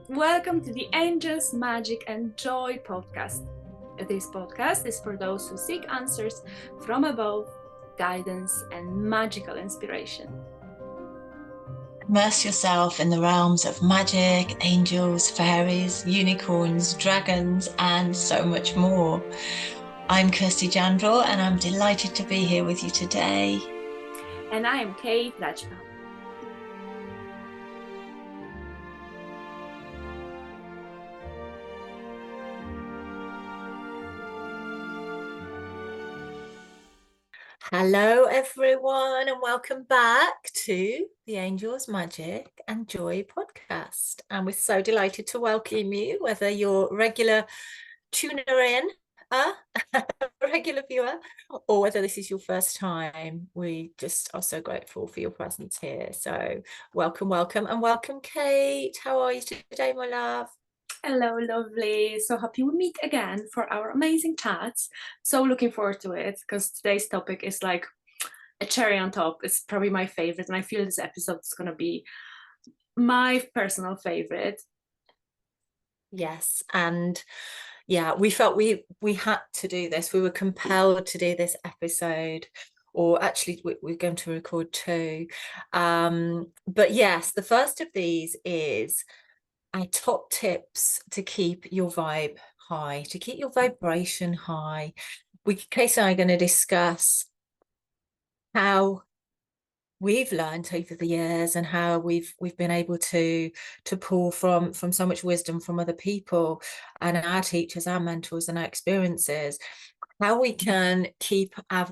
Welcome to the Angels, Magic and Joy podcast. This podcast is for those who seek answers from above, guidance and magical inspiration. Immerse yourself in the realms of magic, angels, fairies, unicorns, dragons, and so much more. I'm Kirsty Jandrell, and I'm delighted to be here with you today. And I am Kate Rajpal. Hello everyone, and welcome back to the Angels, Magic and Joy podcast. And we're so delighted to welcome you, whether you're a regular tuner in, a regular viewer, or whether this is your first time. We just are so grateful for your presence here. So welcome, and welcome, Kate. How are you today, my love? Hello, lovely. So happy we meet again for our amazing chats. So looking forward to it because today's topic is like a cherry on top. It's probably my favorite, and I feel this episode is going to be my personal favorite. Yes, and yeah, we felt we had to do this. We were compelled to do this episode, or actually we're going to record two. But yes, the first of these is our top tips to keep your vibe high, to keep your vibration high. Casey and I are going to discuss how we've learned over the years and how we've been able to pull from so much wisdom from other people and our teachers, our mentors and our experiences, how we can keep our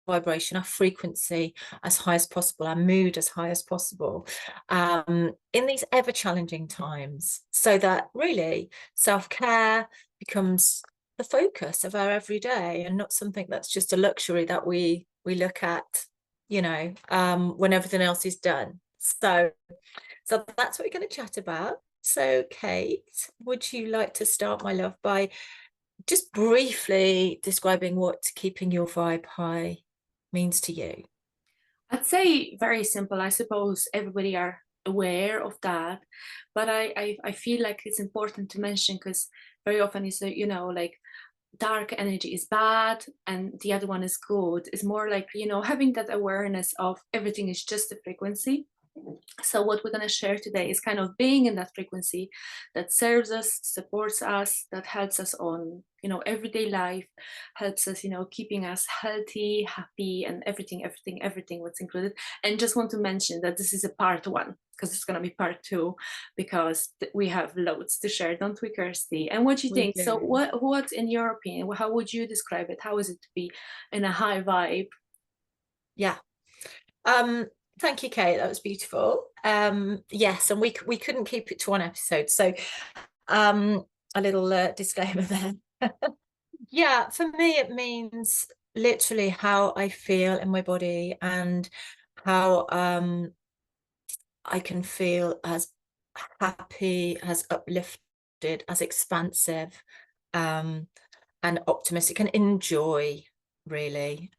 vibration, our frequency as high as possible, our mood as high as possible, in these ever challenging times, so that really self-care becomes the focus of our everyday and not something that's just a luxury that we look at, you know, when everything else is done. So that's what we're going to chat about. So Kate, would you like to start, my love, by just briefly describing what keeping your vibe high means to you? I'd say very simple. I suppose everybody are aware of that, but I feel like it's important to mention because very often is, you know, like dark energy is bad and the other one is good. It's more like, you know, having that awareness of everything is just a frequency. So what we're going to share today is kind of being in that frequency that serves us, supports us, that helps us on, you know, everyday life, helps us, you know, keeping us healthy, happy, and everything what's included. And just want to mention that this is a part one, because it's going to be part two, because we have loads to share, don't we, Kirsty? And what do you think? So what in your opinion, how would you describe it? How is it to be in a high vibe? Yeah. Thank you, Kate. That was beautiful. Yes, and we couldn't keep it to one episode. So a little disclaimer there. Yeah, for me, it means literally how I feel in my body and how I can feel as happy, as uplifted, as expansive, and optimistic, and enjoy really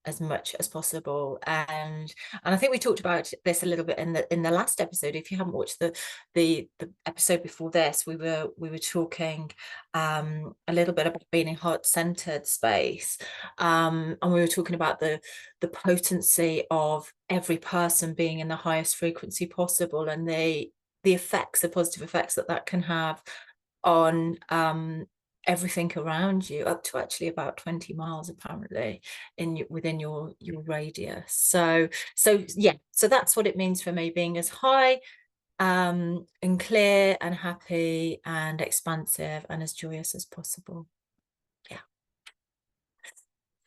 as much as possible. And I think we talked about this a little bit in the last episode. If you haven't watched the episode before this, we were talking a little bit about being in heart-centered space, and we were talking about the potency of every person being in the highest frequency possible, and the effects, the positive effects that can have on everything around you, up to actually about 20 miles apparently within your radius. So yeah, so that's what it means for me, being as high and clear and happy and expansive and as joyous as possible. Yeah.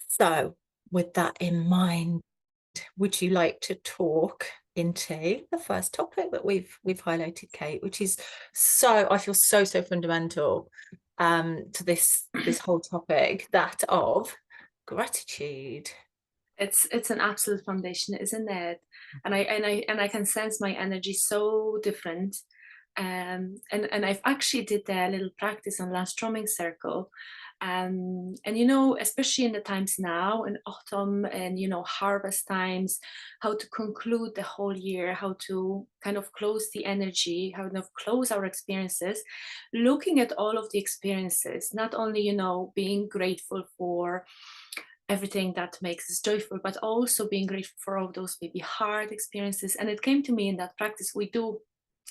So with that in mind, would you like to talk into the first topic that we've highlighted, Kate, which is I feel so fundamental to this whole topic, that of gratitude. It's an absolute foundation, isn't it? And I can sense my energy so different. And I've actually did a little practice on last drumming circle, And especially in the times now in autumn and harvest times, how to conclude the whole year, how to kind of close the energy, how to close our experiences, looking at all of the experiences, not only being grateful for everything that makes us joyful, but also being grateful for all those maybe hard experiences. And it came to me in that practice we do,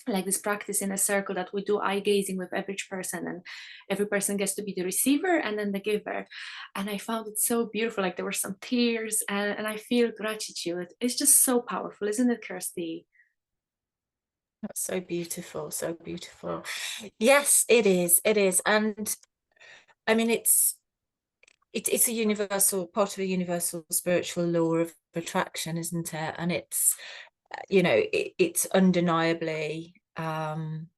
like this practice in a circle that we do eye gazing with every person, and every person gets to be the receiver and then the giver. And I found it so beautiful, like there were some tears, and I feel gratitude. It's just so powerful, isn't it, Kirsty? That's so beautiful, so beautiful. Yes, it is. It is. And I mean, it's a universal part of a universal spiritual law of attraction, isn't it? And it's it's undeniably an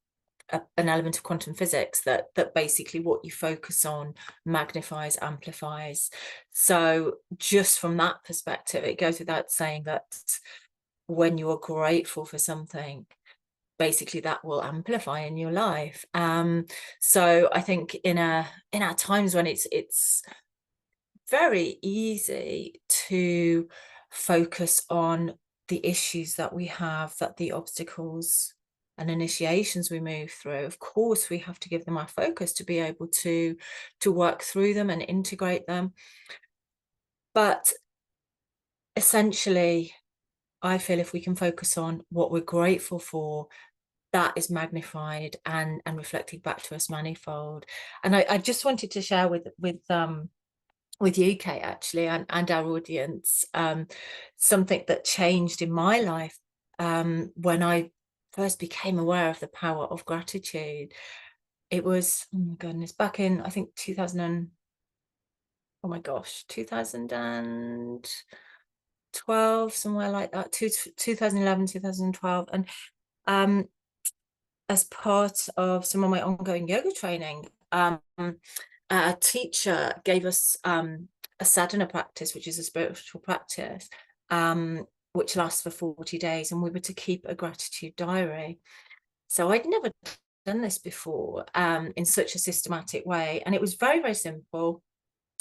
element of quantum physics that basically what you focus on magnifies, amplifies. So just from that perspective, it goes without saying that when you are grateful for something, basically that will amplify in your life. So I think in our times when it's very easy to focus on the issues that we have, that the obstacles and initiations we move through, of course we have to give them our focus to be able to work through them and integrate them. But essentially, I feel if we can focus on what we're grateful for, that is magnified and reflected back to us manifold. And I just wanted to share with you, Kate, actually, and our audience, something that changed in my life when I first became aware of the power of gratitude. It was, oh my goodness, back in, I think 2000 oh my gosh, 2012, somewhere like that, 2011, 2012. And as part of some of my ongoing yoga training, a teacher gave us a sadhana practice, which is a spiritual practice, which lasts for 40 days, and we were to keep a gratitude diary. So I'd never done this before in such a systematic way, and it was very, very simple.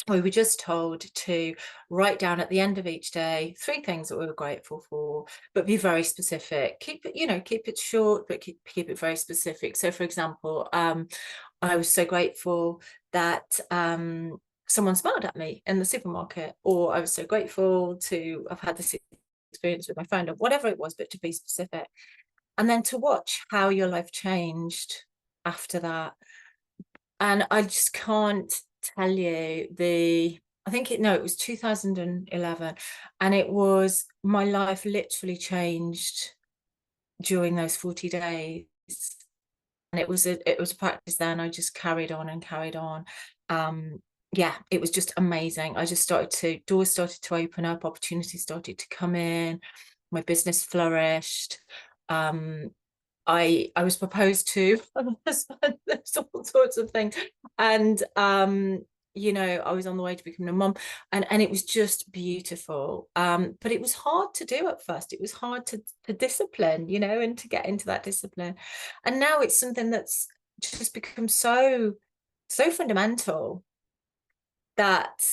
We were just told to write down at the end of each day 3 things that we were grateful for, but be very specific. Keep it, keep it short, but keep it very specific. So, for example, I was so grateful that someone smiled at me in the supermarket, or I was so grateful to have had this experience with my friend, or whatever it was, but to be specific. And then to watch how your life changed after that. And I just can't tell you I think it was 2011, and it was, my life literally changed during those 40 days. And it was a practice then. I just carried on and carried on. Yeah, it was just amazing. I just doors started to open up, opportunities started to come in, my business flourished. I was proposed to, there's all sorts of things, and I was on the way to becoming a mum, and it was just beautiful. But it was hard to do at first. It was hard to discipline, and to get into that discipline. And now it's something that's just become so fundamental that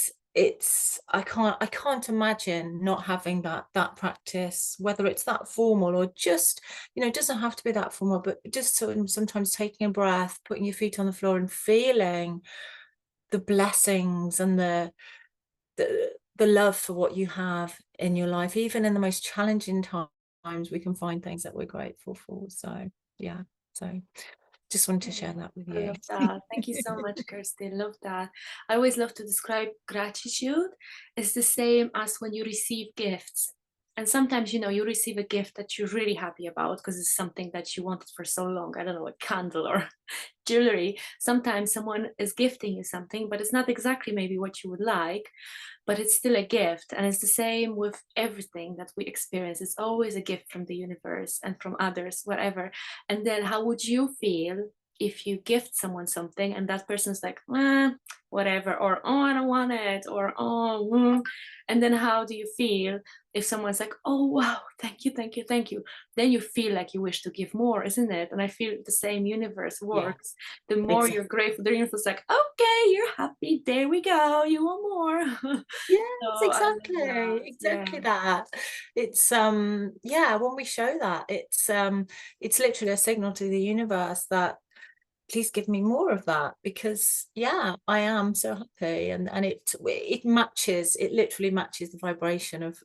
I can't imagine not having that practice, whether it's that formal or just, it doesn't have to be that formal, but just sometimes taking a breath, putting your feet on the floor and feeling the blessings and the love for what you have in your life. Even in the most challenging times, we can find things that we're grateful for. So yeah, so just wanted to share that with I you. love that. Thank you so much, Kirsty. Love that. I always love to describe gratitude. It's the same as when you receive gifts. And sometimes, you receive a gift that you're really happy about because it's something that you wanted for so long. I don't know, a candle or jewelry. Sometimes someone is gifting you something, but it's not exactly maybe what you would like, but it's still a gift. And it's the same with everything that we experience. It's always a gift from the universe and from others, whatever. And then how would you feel if you gift someone something and that person's like, whatever, or oh, I don't want it, or oh, and then how do you feel if someone's like, oh wow, thank you, thank you, thank you? Then you feel like you wish to give more, isn't it? And I feel the same universe Yeah, works. The more exactly. you're grateful, the universe is like, okay, you're happy, there we go, you want more. Yes, So I love exactly, that. Yeah. exactly that. It's yeah, when we show that, it's literally a signal to the universe that please give me more of that, because yeah, I am so happy, and it matches, it literally matches the vibration of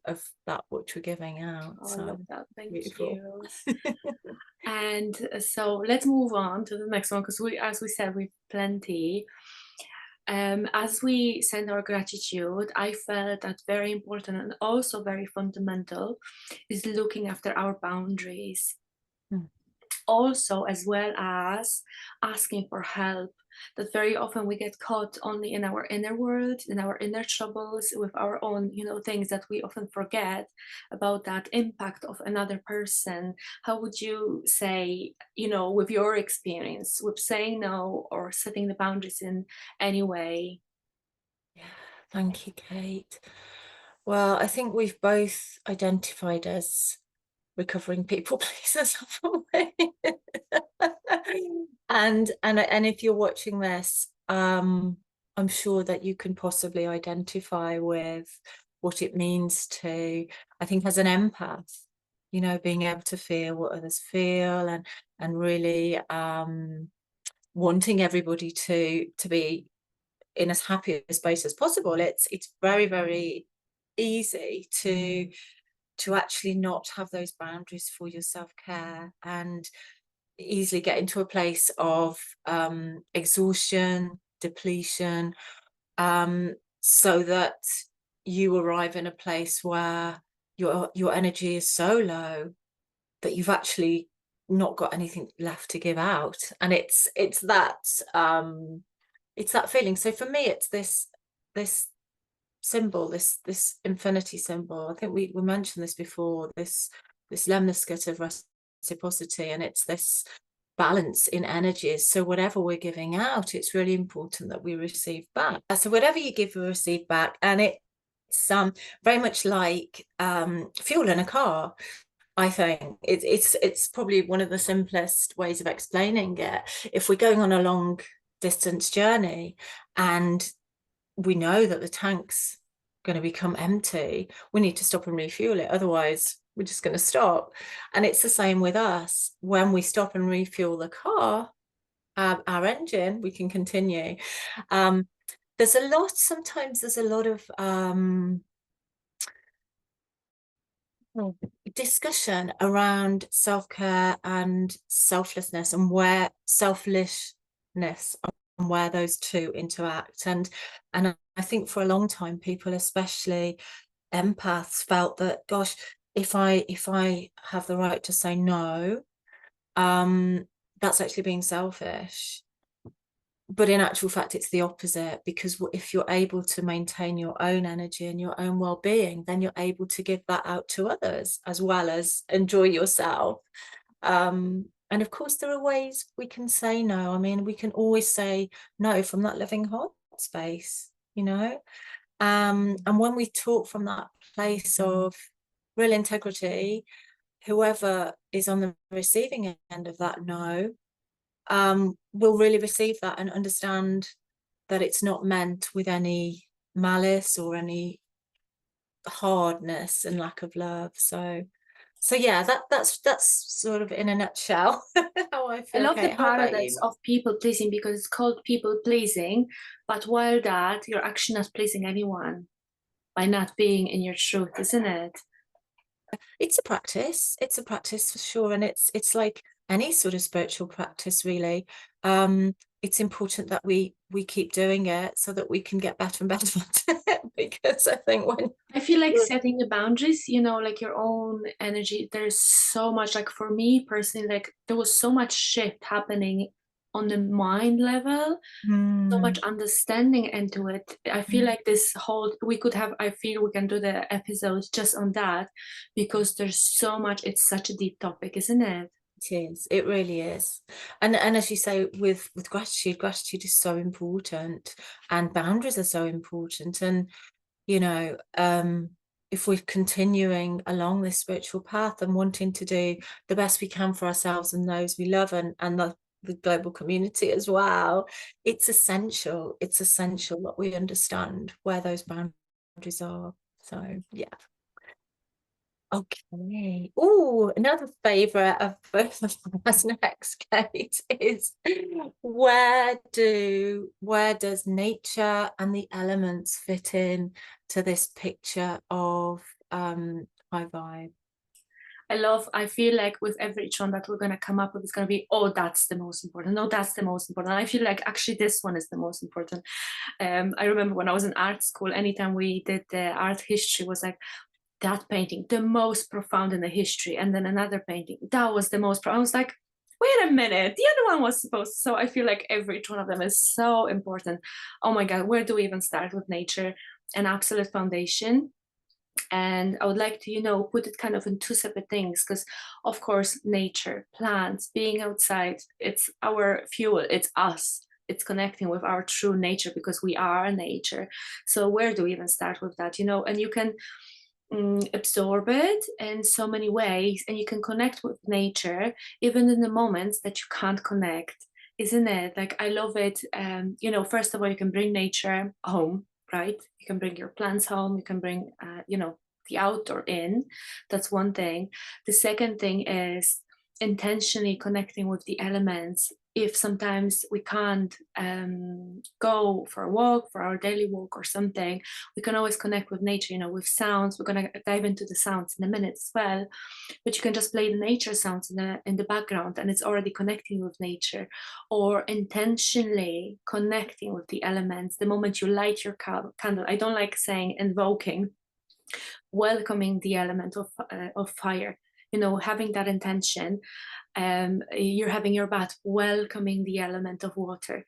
that which we're giving out. Oh, I So love that. Thank beautiful. you. And so let's move on to the next one because as we said, we've plenty. As we send our gratitude, I felt that very important and also very fundamental is looking after our boundaries. Mm. Also, as well as asking for help, that very often we get caught only in our inner world, in our inner troubles, with our own, things that we often forget about that impact of another person. How would you say, with your experience with saying no or setting the boundaries in any way? Yeah, thank you, Kate. Well, I think we've both identified as recovering people pleasers, haven't we? And if you're watching this, I'm sure that you can possibly identify with what it means to, I think, as an empath, being able to feel what others feel, and really wanting everybody to be in as happy a space as possible. It's very, very easy to actually not have those boundaries for your self-care, and easily get into a place of exhaustion, depletion, so that you arrive in a place where your energy is so low that you've actually not got anything left to give out. And it's that feeling. So for me, it's this symbol, this infinity symbol. I think we mentioned this before, this lemniscate of reciprocity, and it's this balance in energies. So whatever we're giving out, it's really important that we receive back. So whatever you give, you receive back. And it's very much like fuel in a car. I think it's probably one of the simplest ways of explaining it. If we're going on a long distance journey and we know that the tank's going to become empty, we need to stop and refuel it. Otherwise, we're just going to stop. And it's the same with us. When we stop and refuel the car, our engine, we can continue. Sometimes there's a lot of discussion around self-care and selflessness, and where selfishness and where those two interact. And I think for a long time, people, especially empaths, felt that, gosh, if I have the right to say no, that's actually being selfish. But in actual fact, it's the opposite, because if you're able to maintain your own energy and your own well-being, then you're able to give that out to others as well as enjoy yourself. And of course, there are ways we can say no. I mean, we can always say no from that loving heart space, and when we talk from that place of real integrity, whoever is on the receiving end of that no will really receive that and understand that it's not meant with any malice or any hardness and lack of love. So yeah, that's sort of in a nutshell how I I feel. love the Okay, how about paradox you? of people pleasing because it's called people pleasing, but while that, you're actually not pleasing anyone by not being in your truth, isn't it? It's a practice for sure, and it's like any sort of spiritual practice, really. It's important that we keep doing it so that we can get better and better at it, because I think when I feel like setting the boundaries, like your own energy, there's so much, like for me personally, like there was so much shift happening on the mind level, so much Mm, understanding into it. I feel like this whole, I feel we can do the episode just on that because there's so much, it's such a deep topic, isn't it? is. It really is. And as you say, with gratitude, gratitude is so important, and boundaries are so important. And you know, if we're continuing along this spiritual path and wanting to do the best we can for ourselves and those we love, and the global community as well, it's essential. It's essential that we understand where those boundaries are. So yeah. Okay. Oh, another favorite of both of us next, Kate, is where does nature and the elements fit in to this picture of high vibe? I feel like with every each one that we're going to come up with, it's going to be, oh, that's the most important. No, that's the most important. I feel like actually this one is the most important. I remember when I was in art school, anytime we did the art history was like, that painting, the most profound in the history. And then another painting, that was the most profound. I was like, wait a minute, the other one was supposed to. So I feel like every each one of them is so important. Oh my God, where do we even start with nature? An absolute foundation. And I would like to, put it kind of in two separate things, because of course, nature, plants, being outside, it's our fuel, it's us. It's connecting with our true nature because we are nature. So where do we even start with that? And you can absorb it in so many ways, and you can connect with nature even in the moments that you can't connect, isn't it? Like, I love it. First of all, you can bring nature home, right? You can bring your plants home, you can bring the outdoor in. That's one thing. The second thing is intentionally connecting with the elements. If sometimes we can't go for a walk, for our daily walk or something, we can always connect with nature, with sounds. We're going to dive into the sounds in a minute as well, but you can just play the nature sounds in the background, and it's already connecting with nature. Or intentionally connecting with the elements the moment you light your candle. I don't like saying invoking, welcoming the element of fire, having that intention. You're having your bath, welcoming the element of water.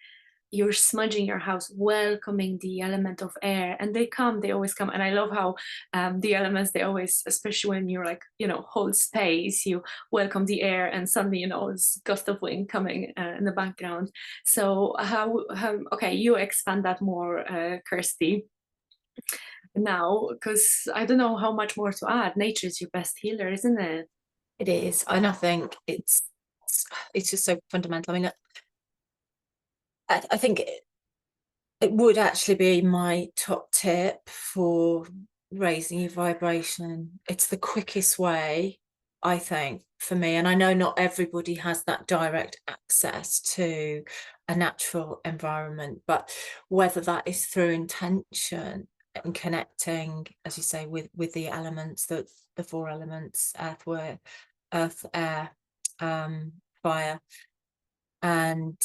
You're smudging your house, welcoming the element of air. And they always come. And I love how the elements, they always, especially when you're like, hold space, you welcome the air, and suddenly, it's gust of wind coming in the background. So okay, you expand that more, Kirsty, now, because I don't know how much more to add. Nature is your best healer, isn't it? It is, and I think it's just so fundamental. I mean, I think it would actually be my top tip for raising your vibration. It's the quickest way, I think, for me. And I know not everybody has that direct access to a natural environment, but whether that is through intention and connecting, as you say, with the elements, the four elements: earth, air, fire, and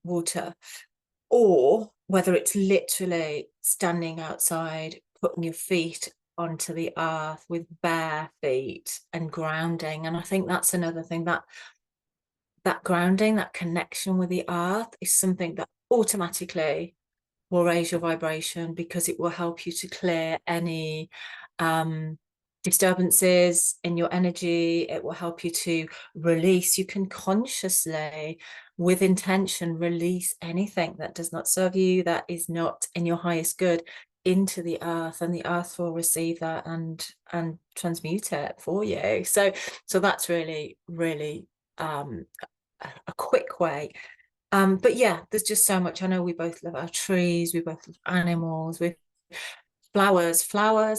water, or whether it's literally standing outside, putting your feet onto the earth with bare feet and grounding. And I think that's another thing, that grounding, that connection with the earth is something that automatically will raise your vibration, because it will help you to clear any disturbances in your energy. It will help you to release. You can consciously, with intention, release anything that does not serve you, that is not in your highest good, into the earth, and the earth will receive that and transmute it for you. So that's really, really a quick way. But yeah, there's just so much. I know we both love our trees, we both love animals, with flowers.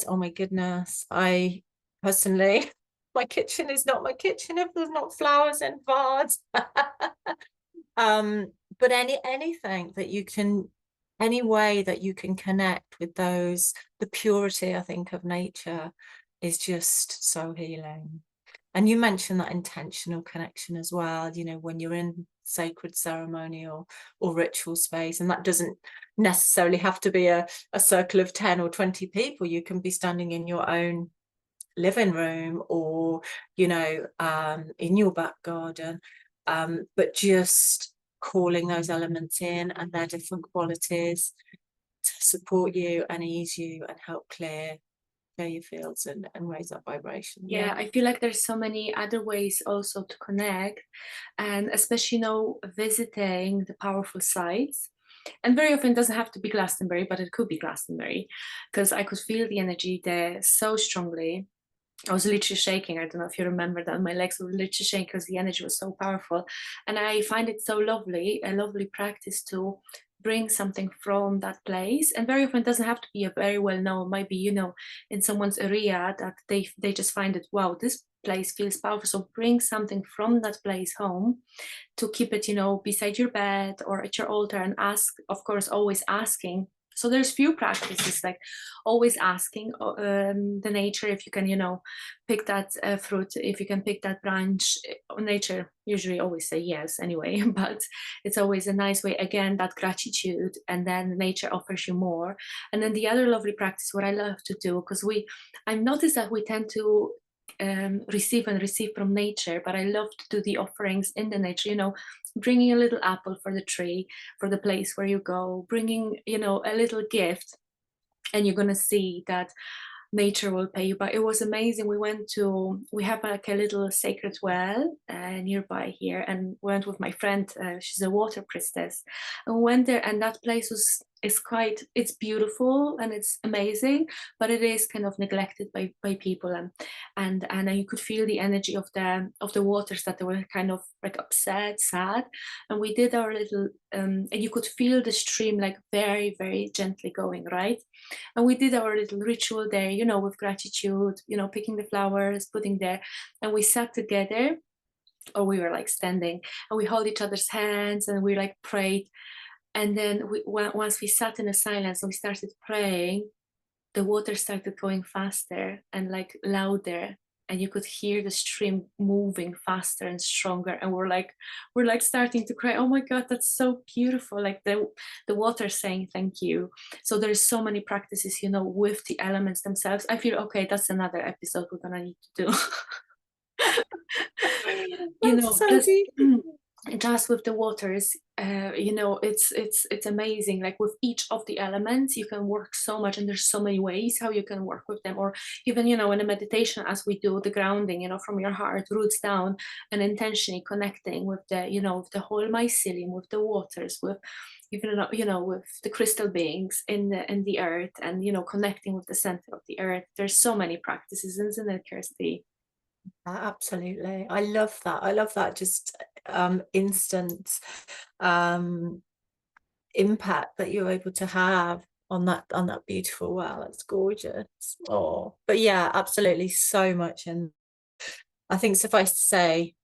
Oh my goodness. I personally, my kitchen is not my kitchen if there's not flowers in vase. But anything that you can, any way that you can connect with the purity, I think, of nature is just so healing. And you mentioned that intentional connection as well, when you're in sacred ceremony or ritual space, and that doesn't necessarily have to be a circle of 10 or 20 people. You can be standing in your own living room, or in your back garden, but just calling those elements in and their different qualities to support you and ease you and help clear share your fields and raise that vibration. Yeah, Yeah. I feel like there's so many other ways also to connect, and especially, visiting the powerful sites. And very often it doesn't have to be Glastonbury, but it could be Glastonbury, because I could feel the energy there so strongly. I was literally shaking. I don't know if you remember that. My legs were literally shaking because the energy was so powerful. And I find it so lovely, a lovely practice to bring something from that place. And very often it doesn't have to be a very well known, might be, in someone's area that they just find it, wow, this place feels powerful. So bring something from that place home to keep it, beside your bed or at your altar, and ask, of course, always asking. So there's few practices, like always asking the nature if you can, pick that fruit, if you can pick that branch. Nature usually always say yes anyway, but it's always a nice way, again, that gratitude, and then nature offers you more. And then the other lovely practice, what I love to do, because I've noticed that we tend to receive and receive from nature, but I love to do the offerings in the nature, bringing a little apple for the tree, for the place where you go, bringing, a little gift, and you're going to see that nature will pay you back. It was amazing. We have like a little sacred well nearby here, and went with my friend. She's a water priestess, and went there. And that place it's beautiful and it's amazing, but it is kind of neglected by people, and you could feel the energy of the waters, that they were kind of like upset, sad. And we did our little, and you could feel the stream like very, very gently going, right? And we did our little ritual there, with gratitude, picking the flowers, putting there, and we sat together, or we were like standing, and we hold each other's hands, and we like prayed. And then once we sat in a silence and we started praying, the water started going faster and like louder, and you could hear the stream moving faster and stronger. And we're like starting to cry. Oh my god, that's so beautiful, like the water saying thank you. So there's so many practices, with the elements themselves. I feel, okay, that's another episode we're gonna need to do. That's so Just deep. just with the waters, it's amazing. Like with each of the elements you can work so much, and there's so many ways how you can work with them. Or even, in a meditation, as we do the grounding, from your heart roots down, and intentionally connecting with with the whole mycelium, with the waters, with even, with the crystal beings in the earth, and connecting with the center of the earth. There's so many practices, isn't it, Kirsty? Absolutely. I love that. I love that just instant um impact that you're able to have on that beautiful well. It's gorgeous. Oh, but yeah, absolutely, so much. And I think suffice to say,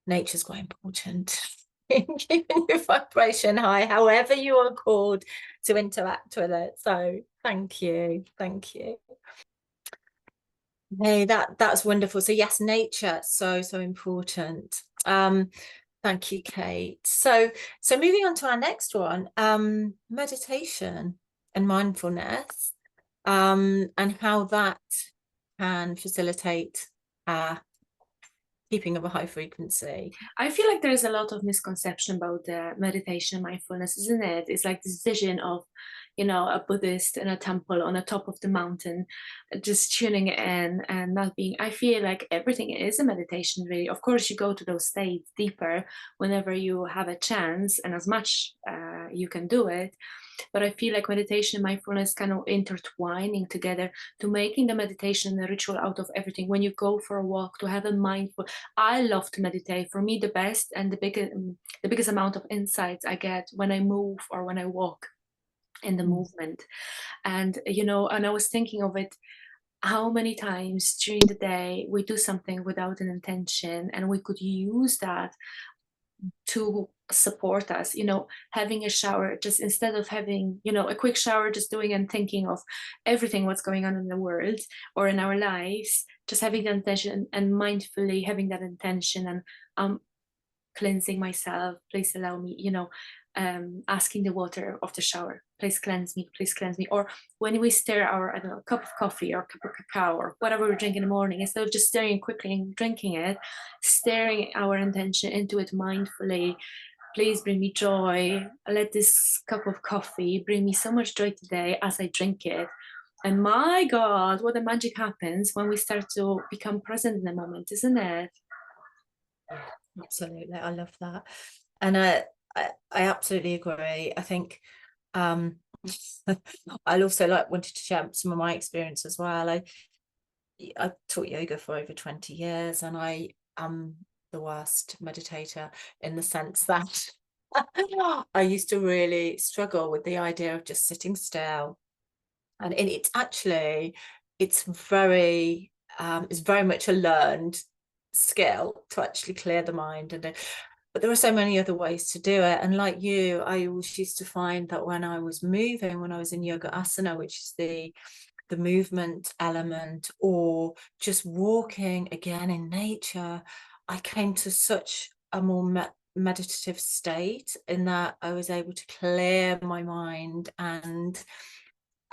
nature's quite important in keeping your vibration high, however you are called to interact with it. So thank you. Thank you. Hey, that's wonderful. So yes, nature, so important. Thank you, Kate. So moving on to our next one, meditation and mindfulness, and how that can facilitate keeping of a high frequency. I feel like there's a lot of misconception about meditation and mindfulness, isn't it? It's like this vision of, a Buddhist in a temple on the top of the mountain, just tuning in and not being. I feel like everything is a meditation, really. Of course, you go to those states deeper whenever you have a chance, and as much you can do it. But I feel like meditation and mindfulness kind of intertwining together, to making the meditation a ritual out of everything. When you go for a walk, to have a mindful. I love to meditate. For me, the best and the biggest amount of insights I get when I move or when I walk in the movement. And and I was thinking of it, how many times during the day we do something without an intention, and we could use that to support us, having a shower, just instead of having, a quick shower, just doing and thinking of everything what's going on in the world or in our lives, just having the intention and mindfully having that intention, and cleansing myself. Please allow me, asking the water of the shower, please cleanse me, please cleanse me. Or when we stir our, I don't know, cup of coffee or cup of cacao or whatever we drink in the morning, instead of just stirring quickly and drinking it, stirring our intention into it mindfully. Please bring me joy. Let this cup of coffee bring me so much joy today as I drink it. And my God, what the magic happens when we start to become present in the moment, isn't it? Yeah, absolutely. I love that. And I absolutely agree. I think um I also like wanted to share some of my experience as well. I taught yoga for over 20 years, and I am the worst meditator in the sense that I used to really struggle with the idea of just sitting still. And it's actually, it's very much a learned skill to actually clear the mind. But there are so many other ways to do it. And like you, I always used to find that when I was moving, when I was in yoga asana, which is the movement element, or just walking again in nature, I came to such a more meditative state, in that I was able to clear my mind and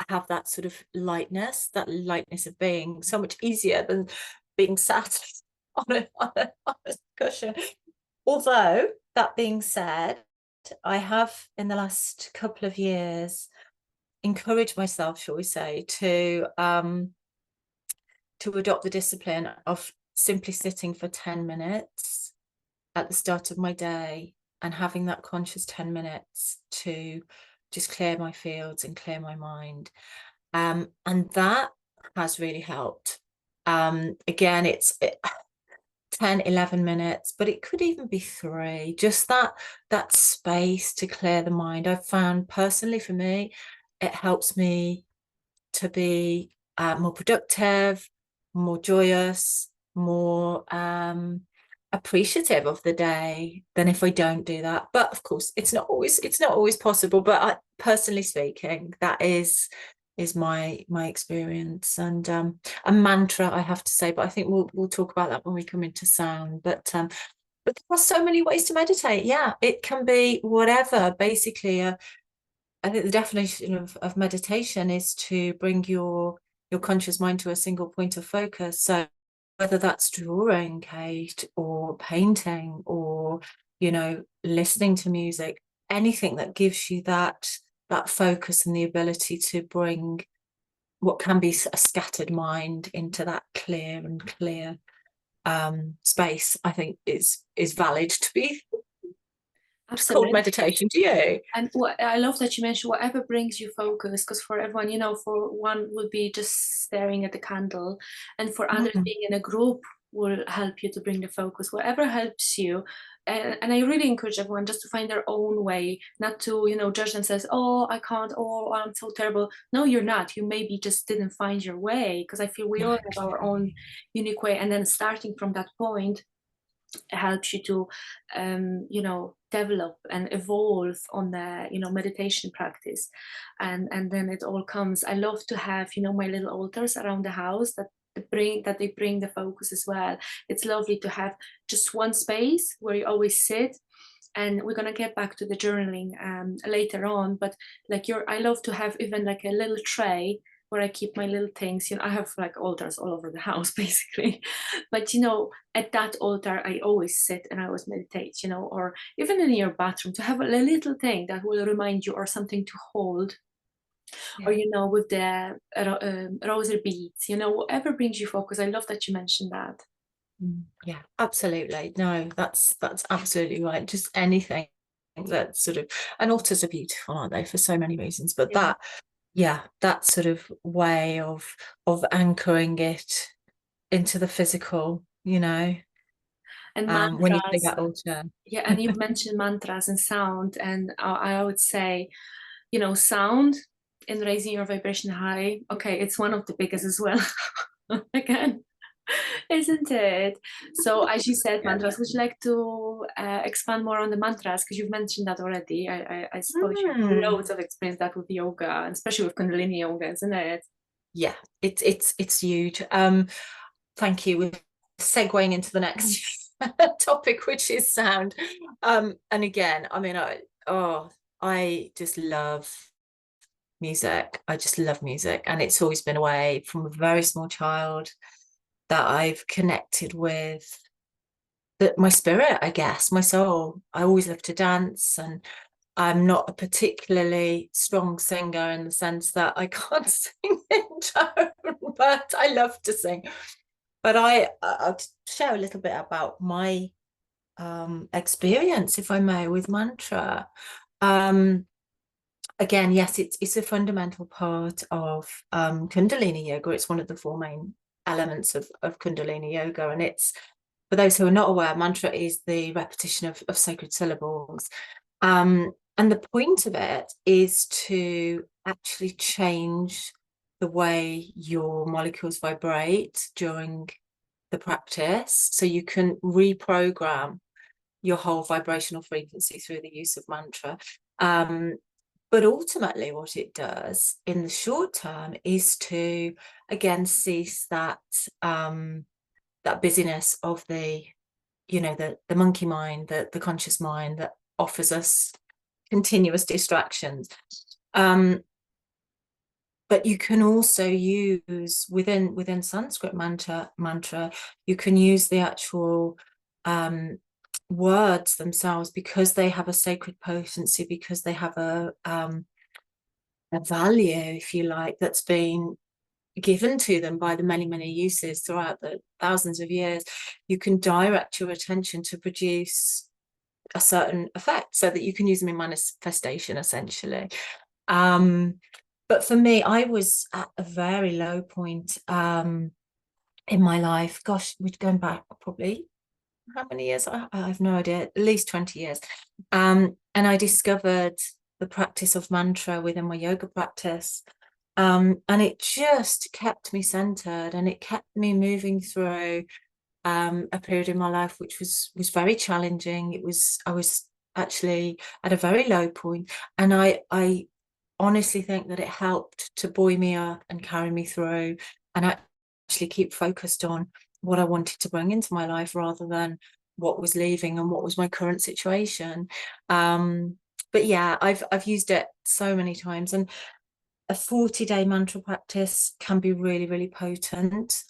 have that sort of lightness, that lightness of being, so much easier than being sat on a cushion. Although, that being said, I have in the last couple of years encouraged myself, shall we say, to adopt the discipline of simply sitting for 10 minutes at the start of my day, and having that conscious 10 minutes to just clear my fields and clear my mind. And that has really helped. Again, it's 10, 11 minutes, but it could even be 3. Just that space to clear the mind. I've found personally, for me, it helps me to be more productive, more joyous, more appreciative of the day than if I don't do that. But of course, it's not always possible. But personally speaking, that is my experience. And a mantra, I have to say, but I think we'll talk about that when we come into sound. But there are so many ways to meditate. Yeah, it can be whatever. Basically, I think the definition of meditation is to bring your conscious mind to a single point of focus. So whether that's drawing, Kate, or painting, or listening to music, anything that gives you that focus and the ability to bring what can be a scattered mind into that clear space, I think is valid to be called Absolutely. meditation to you. And what I love that you mentioned whatever brings you focus, because for everyone, for one would be just staring at the candle, and for others, Mm, being in a group will help you to bring the focus. Whatever helps you, and I really encourage everyone just to find their own way, not to judge themselves. Oh, I can't. Oh, I'm so terrible. No, you're not. You maybe just didn't find your way, because I feel we no, all have our own unique way, and then starting from that point helps you to develop and evolve on the meditation practice. And then it all comes. I love to have my little altars around the house that they bring the focus as well. It's lovely to have just one space where you always sit, and we're gonna get back to the journaling later on. But I love to have even like a little tray where I keep my little things. I have like altars all over the house basically. But at that altar, I always sit and I always meditate. Or even in your bathroom, to have a little thing that will remind you, or something to hold, or yeah. with the rosary beads. Whatever brings you focus. I love that you mentioned that. Yeah, absolutely. No, that's absolutely right. Just anything that sort of, and altars are beautiful, aren't they, for so many reasons. But Yeah. that sort of way of anchoring it into the physical, And when you say mantras. that altar. Yeah, and you've mentioned mantras and sound, and I would say, sound in raising your vibration high. Okay, it's one of the biggest as well. Again, isn't it? So, as you said, Yeah. mantras. Would you like to expand more on the mantras? Because you've mentioned that already. I suppose you have Mm. loads of experience that with yoga, and especially with Kundalini yoga, isn't it? Yeah, it's huge. Thank you. We're segueing into the next topic, which is sound. And again, I mean, I just love music. I just love music, and it's always been a way from a very small child that I've connected with my spirit, I guess, my soul. I always love to dance, and I'm not a particularly strong singer in the sense that I can't sing in tone, but I love to sing. But I'll share a little bit about my experience, if I may, with mantra. Again, yes, it's a fundamental part of Kundalini yoga. It's one of the four main elements of Kundalini yoga. And it's, for those who are not aware, mantra is the repetition of sacred syllables. And the point of it is to actually change the way your molecules vibrate during the practice. So you can reprogram your whole vibrational frequency through the use of mantra. But ultimately what it does in the short term is to, again, cease that that busyness of the, you know, the monkey mind, the conscious mind that offers us continuous distractions. But you can also use within Sanskrit mantra, you can use the actual words themselves, because they have a sacred potency, because they have a value, if you like, that's been given to them by the many uses throughout the thousands of years. You can direct your attention to produce a certain effect so that you can use them in manifestation, essentially. But for me, I was at a very low point in my life. Gosh, we're going back probably how many years? I have no idea, at least 20 years. And I discovered the practice of mantra within my yoga practice. And it just kept me centered, and it kept me moving through a period in my life which was very challenging. I was actually at a very low point, and I honestly think that it helped to buoy me up and carry me through, and actually keep focused on what I wanted to bring into my life rather than what was leaving and what was my current situation. But yeah, I've used it so many times, and a 40-day mantra practice can be really potent.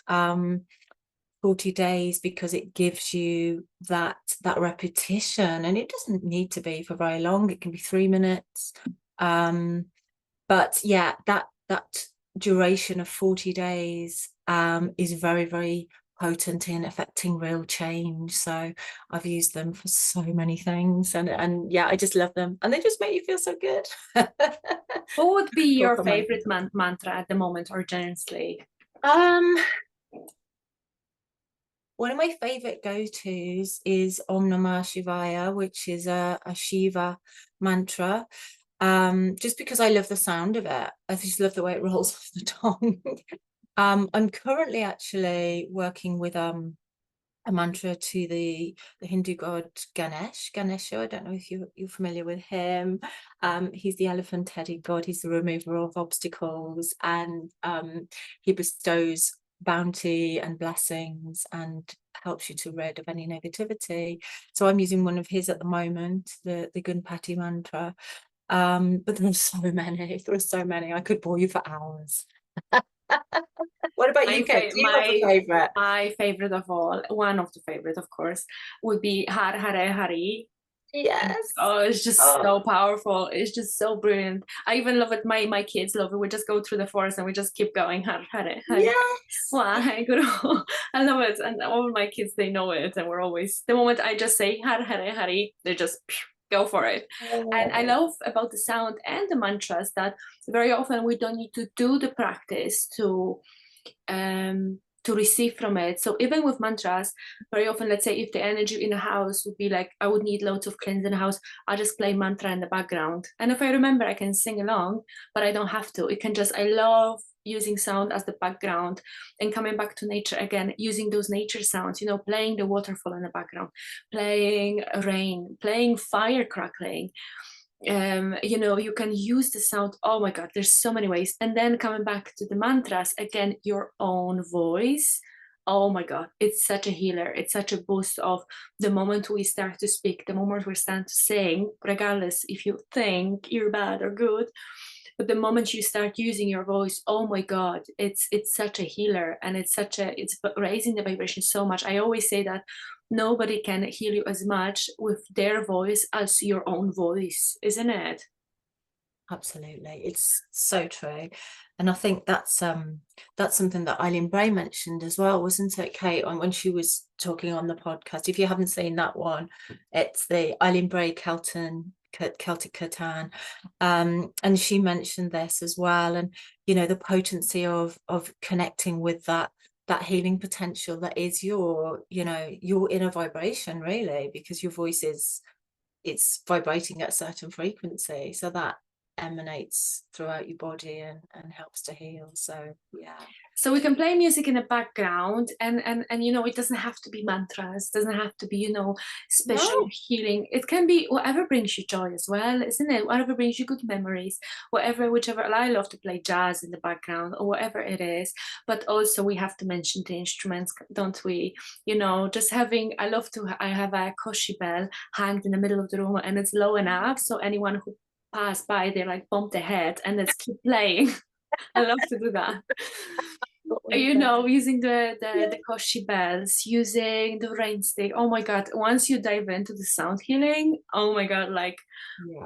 40 days, because it gives you that repetition, and it doesn't need to be for very long. It can be 3 minutes. But yeah, that duration of 40 days is very potent in affecting real change. So I've used them for so many things, and yeah, I just love them, and they just make you feel so good. What would be your Proper favorite mantra. mantra at the moment, or generously? Um, One of my favorite go-tos is Om Namah Shivaya, which is a Shiva mantra. Just because I love the sound of it. I just love the way it rolls off the tongue. I'm currently actually working with a mantra to the Hindu god Ganesha. I don't know if you're familiar with him. He's the elephant-headed god. He's the remover of obstacles, and he bestows bounty and blessings and helps you to rid of any negativity. So I'm using one of his at the moment, the Gunpati mantra. But there's so many. There are so many. I could bore you for hours. What about you, Kate? Do you have a favorite? My favorite of all, one of the favorite, of course, would be Har Hare Hari. And Yes. oh, it's just Oh, so powerful. It's just so brilliant. I even love it. My kids love it. We just go through the forest and we just keep going. Har Hare Hari. yes. Why? Good. I love it. And all my kids, they know it. And we're always, the moment I just say Har Hare Hari, they just go for it. And I Oh, love about the sound and the mantras that very often we don't need to do the practice to receive from it. So even with mantras, very often, let's say if the energy in a house would be like, I would need loads of cleansing in the house, I'll just play mantra in the background. And if I remember, I can sing along, but I don't have to. It can just, I love using sound as the background and coming back to nature again, using those nature sounds, playing the waterfall in the background, playing rain, playing fire crackling. You can use the sound. Oh my god, there's so many ways. And then coming back to the mantras again, your own voice. Oh my god, it's such a healer. It's such a boost of the moment we start to speak, the moment we start to sing, regardless if you think you're bad or good. But the moment you start using your voice, oh my god, it's such a healer, and it's raising the vibration so much. I always say that nobody can heal you as much with their voice as your own voice, isn't it? Absolutely. It's so true. And I think that's something that Eileen Bray mentioned as well, wasn't it, Kate, on when she was talking on the podcast. If you haven't seen that one, it's the Eileen Bray Celtic Catan. And she mentioned this as well. And the potency of connecting with that healing potential that is your inner vibration, really, because your voice is it's vibrating at a certain frequency, so that emanates throughout your body and helps to heal. So yeah. So we can play music in the background, and it doesn't have to be mantras, doesn't have to be special No. healing. It can be whatever brings you joy as well, isn't it? Whatever brings you good memories, whichever. I love to play jazz in the background or whatever it is. But also we have to mention the instruments, don't we? Just having. I have a koshi bell hanged in the middle of the room, and it's low enough so anyone who pass by, they like bump their head and let's keep playing. I love to do that. Using the koshi bells, using the rain stick. Oh my God. Once you dive into the sound healing, oh my God, like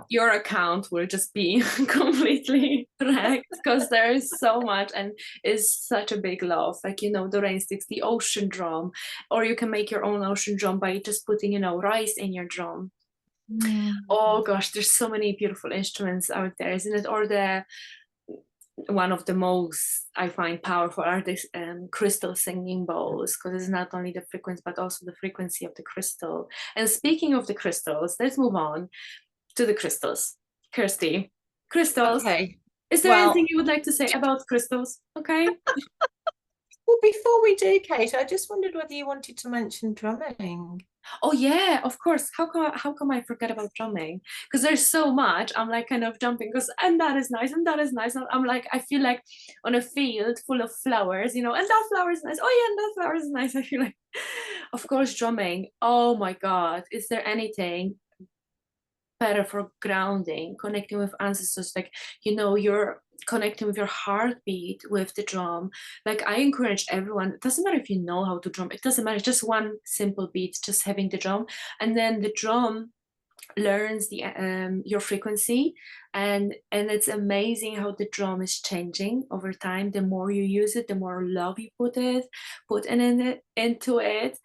your account will just be completely wrecked because there is so much and it's such a big love. Like, the rain sticks, the ocean drum, or you can make your own ocean drum by just putting, rice in your drum. Oh gosh, there's so many beautiful instruments out there, isn't it? Or one of the most I find powerful are these crystal singing bowls, because it's not only the frequency but also the frequency of the crystal. And speaking of the crystals, let's move on to the crystals. Kirsty, crystals. Okay. Is there anything Well, you would like to say about crystals? Okay. before we do, Kate, I just wondered whether you wanted to mention drumming. Oh yeah, of course. How come I forget about drumming? Because there's so much. I'm like kind of jumping because and that is nice and that is nice. And I'm like I feel like on a field full of flowers, and that flower is nice. Oh yeah, and that flower is nice. I feel like, of course, drumming. Oh my God, is there anything better for grounding, connecting with ancestors? Like you're connecting with your heartbeat with the drum. Like I encourage everyone, it doesn't matter if you know how to drum, it doesn't matter, just one simple beat, just having the drum, and then the drum learns the your frequency, and it's amazing how the drum is changing over time. The more you use it, the more love you into it.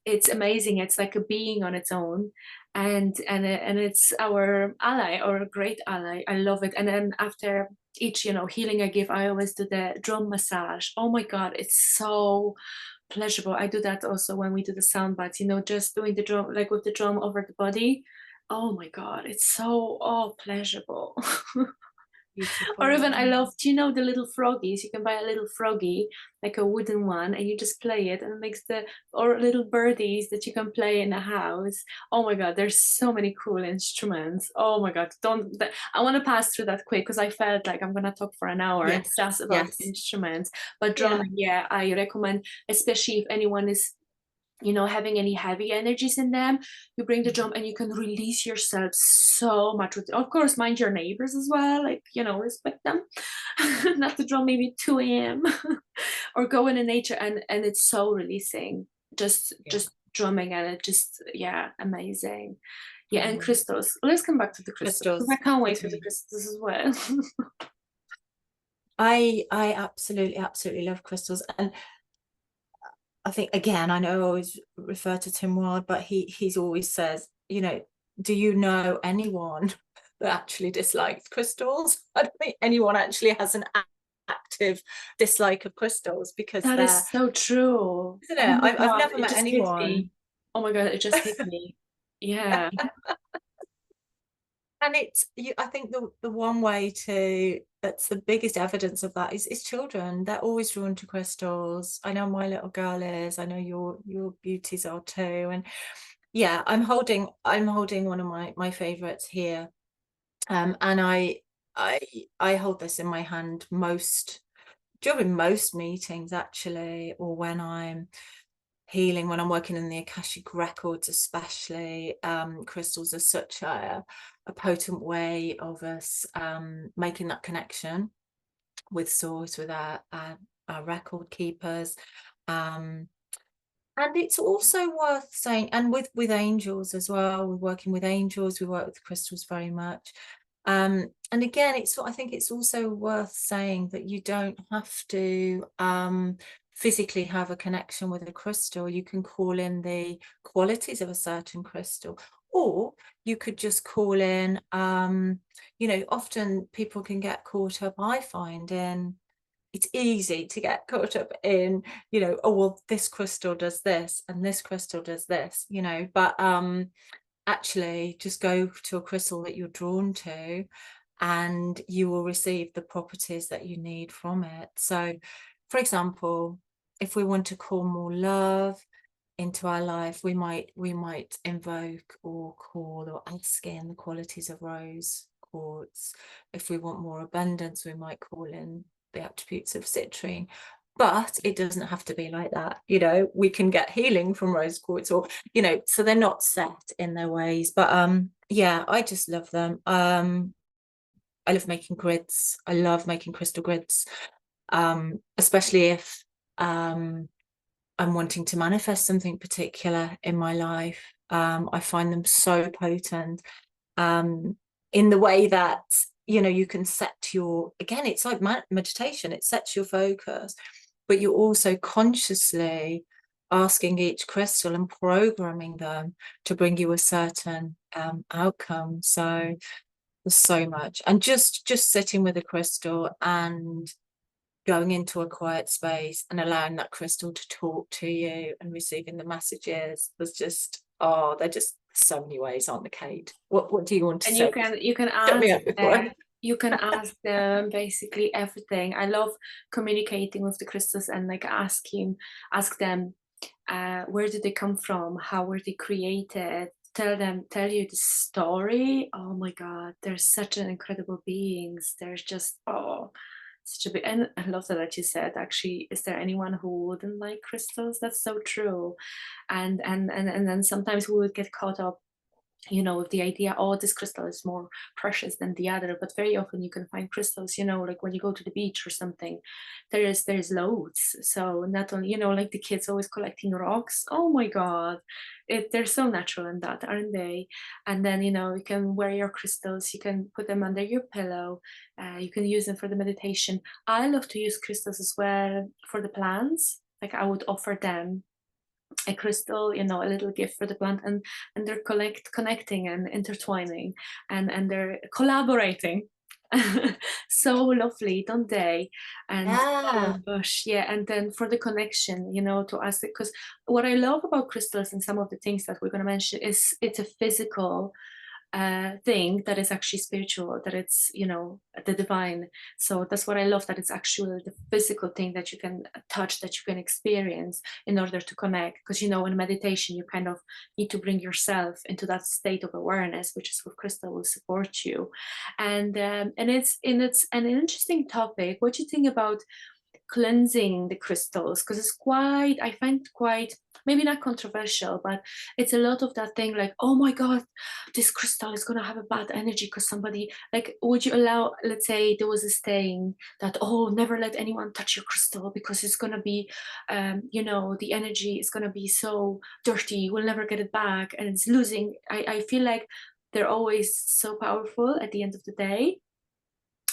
It's amazing. It's like a being on its own, and it's our ally or a great ally. I love it. And then after each healing I give, I always do the drum massage. Oh my God, it's so pleasurable. I do that also when we do the sound baths, just doing the drum, like with the drum over the body. Oh my God, it's so pleasurable. Or Beautiful. even I love, do you know the little froggies? You can buy a little froggy, like a wooden one, and you just play it, and it makes or little birdies that you can play in the house. Oh my God, there's so many cool instruments. Oh my God, I want to pass through that quick because I felt like I'm gonna talk for an hour Yes. just about Yes. instruments. But Yeah. drumming, yeah, I recommend, especially if anyone is having any heavy energies in them, you bring the drum and you can release yourself so much with, of course, mind your neighbors as well, like respect them. Not to drum maybe 2 a.m. or go in nature, and it's so releasing, Yeah. just drumming, and it just, yeah, amazing. Yeah, and crystals, let's come back to the crystals because Crystals. I can't wait for the Okay. crystals as well. I absolutely love crystals. And I think, again, I know I always refer to Tim Wilde, but he's always says, do you know anyone that actually dislikes crystals? I don't think anyone actually has an active dislike of crystals, because That they're, is so true. isn't Oh it? my I've God, never it met just hit me. anyone. Oh my God, it just hit me. Yeah. And I think the one way that's the biggest evidence of that is children. They're always drawn to crystals. I know my little girl is. I know your beauties are too. And yeah, I'm holding one of my favorites here. And I hold this in my hand during most meetings, actually, or when I'm healing, when I'm working in the Akashic records, especially. Crystals are such a potent way of us making that connection with source, with our record keepers. And it's also worth saying, and with angels as well, we're working with angels, we work with crystals very much. And again, I think it's also worth saying that you don't have to physically have a connection with a crystal. You can call in the qualities of a certain crystal, or you could just call in, often people can get caught up, I find, in, it's easy to get caught up in, oh, well, this crystal does this and this crystal does this, but actually just go to a crystal that you're drawn to, and you will receive the properties that you need from it. So, for example, if we want to call more love into our life, we might invoke or call or ask in the qualities of rose quartz. If we want more abundance, we might call in the attributes of citrine. But it doesn't have to be like that. We can get healing from rose quartz, or so they're not set in their ways. But yeah, I just love them. I love making grids. I love making crystal grids, especially if I'm wanting to manifest something particular in my life. I find them so potent, in the way that you can set again, it's like meditation. It sets your focus, but you're also consciously asking each crystal and programming them to bring you a certain outcome. So there's so much. And just sitting with a crystal and going into a quiet space and allowing that crystal to talk to you and receiving the messages, they're just so many ways, aren't they, Kate? What do you want to And say? you can Shut me ask up before. you can ask them basically everything. I love communicating with the crystals and like ask them, where did they come from, how were they created, tell you the story. Oh my god, they're such an incredible beings. There's just, oh, such a big, and I love that you said, actually, is there anyone who wouldn't like crystals? That's so true. And then sometimes we would get caught up, with the idea, oh, this crystal is more precious than the other. But very often you can find crystals, like when you go to the beach or something, there's loads. So not only, like the kids always collecting rocks. Oh my god, they're so natural in that, aren't they? And then, you can wear your crystals, you can put them under your pillow, you can use them for the meditation. I love to use crystals as well for the plants. Like I would offer them a crystal, a little gift for the plant, and they're connecting and intertwining, and they're collaborating. So lovely, don't they? And oh my Yeah. gosh, yeah. And then for the connection, to ask it, because what I love about crystals and some of the things that we're going to mention is it's a physical thing that is actually spiritual, that it's, the divine. So that's what I love, that it's actually the physical thing that you can touch, that you can experience in order to connect. Because, in meditation, you kind of need to bring yourself into that state of awareness, which is what crystal will support you. And it's an interesting topic. What do you think about cleansing the crystals? Because I find quite, maybe not controversial, but it's a lot of that thing like, oh my god, this crystal is going to have a bad energy because somebody, like, would you allow, let's say there was a saying that, oh, never let anyone touch your crystal because it's going to be, the energy is going to be so dirty, we'll never get it back, and it's losing. I feel like they're always so powerful at the end of the day.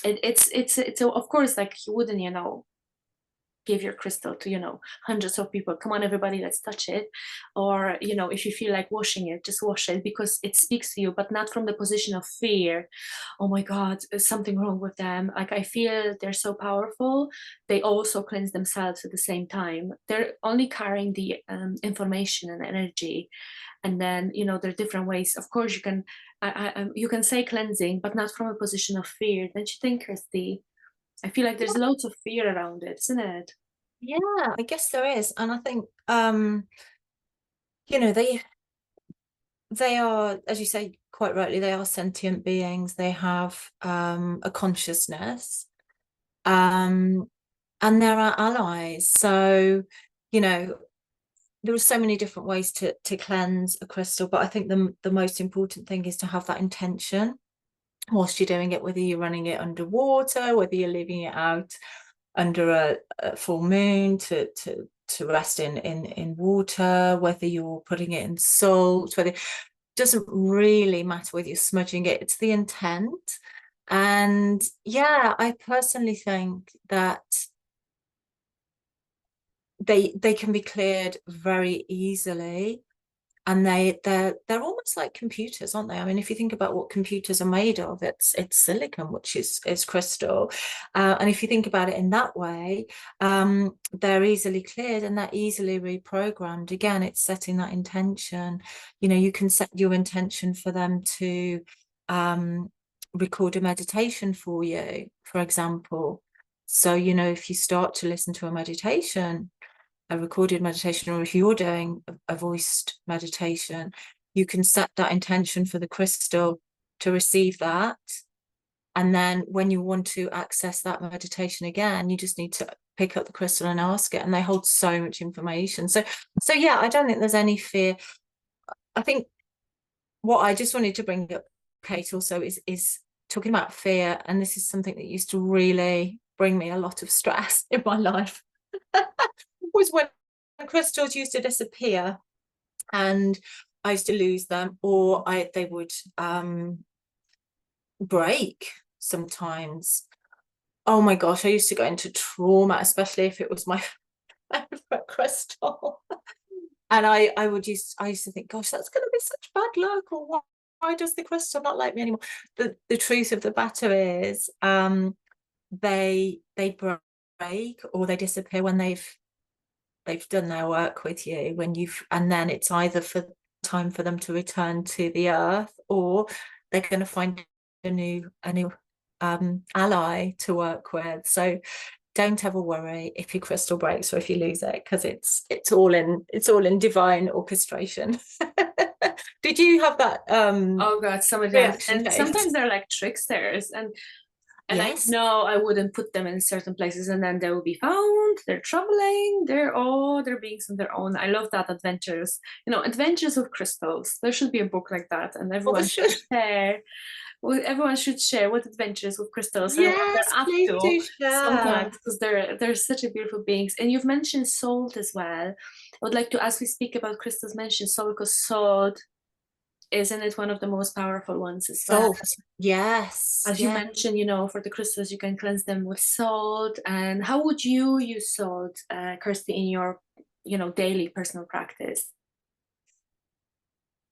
It's of course, like, you wouldn't, give your crystal to, hundreds of people, come on everybody, let's touch it. Or, if you feel like washing it, just wash it because it speaks to you, but not from the position of fear. Oh my god, is something wrong with them? Like, I feel they're so powerful. They also cleanse themselves at the same time. They're only carrying the information and energy. And then, there are different ways. Of course, you can say cleansing, but not from a position of fear. Don't you think, Kirsty? I feel like there's loads of fear around it, isn't it? Yeah, I guess there is. And I think you know, they are, as you say quite rightly, they are sentient beings. They have a consciousness. Um and they're our allies. So, you know, there are so many different ways to cleanse a crystal, but I think the most important thing is to have that intention whilst you're doing it, whether you're running it underwater, whether you're leaving it out under a full moon to rest in water, whether you're putting it in salt, whether, it doesn't really matter whether you're smudging it. It's the intent. And yeah, I personally think that they can be cleared very easily, and they're almost like computers, aren't they? I mean, if you think about what computers are made of, it's silicon, which is crystal, and if you think about it in that way, they're easily cleared and they're easily reprogrammed. Again, it's setting that intention. You know, you can set your intention for them to record a meditation for you, for example. So, you know, if you start to listen to a meditation, a recorded meditation, or if you're doing a voiced meditation, you can set that intention for the crystal to receive that. And then when you want to access that meditation again, you just need to pick up the crystal and ask it. And they hold so much information. So yeah, I don't think there's any fear. I think what I just wanted to bring up, Kate, also is talking about fear. And this is something that used to really bring me a lot of stress in my life. Was when crystals used to disappear and I used to lose them, or they would break sometimes. Oh my gosh, I used to go into trauma, especially if it was my favorite crystal. And I used to think, gosh, that's going to be such bad luck, or why does the crystal not like me anymore? The truth of the matter is, they break or they disappear when they've done their work with you, and then it's either for time for them to return to the earth, or they're going to find a new ally to work with. So don't ever worry if your crystal breaks or if you lose it, because it's all in divine orchestration. Did you have that Oh God, some of them, reaction, and Kate? sometimes they're like tricksters, and I Yes. know I wouldn't put them in certain places, and then they will be found. They're traveling. They're beings on their own. I love that adventures. You know, adventures with crystals. There should be a book like that, and Well, they everyone should should. share. Well, everyone should share what adventures with crystals and what Yes, they're up please to do sometimes, share. because they're such a beautiful beings. And you've mentioned salt as well. I would like to, as we speak about crystals, mention salt, because salt, isn't it one of the most powerful ones as well? Salt. Yes, As you yes. mentioned, you know, for the crystals, you can cleanse them with salt. And how would you use salt, Kirsty, in your, you know, daily personal practice?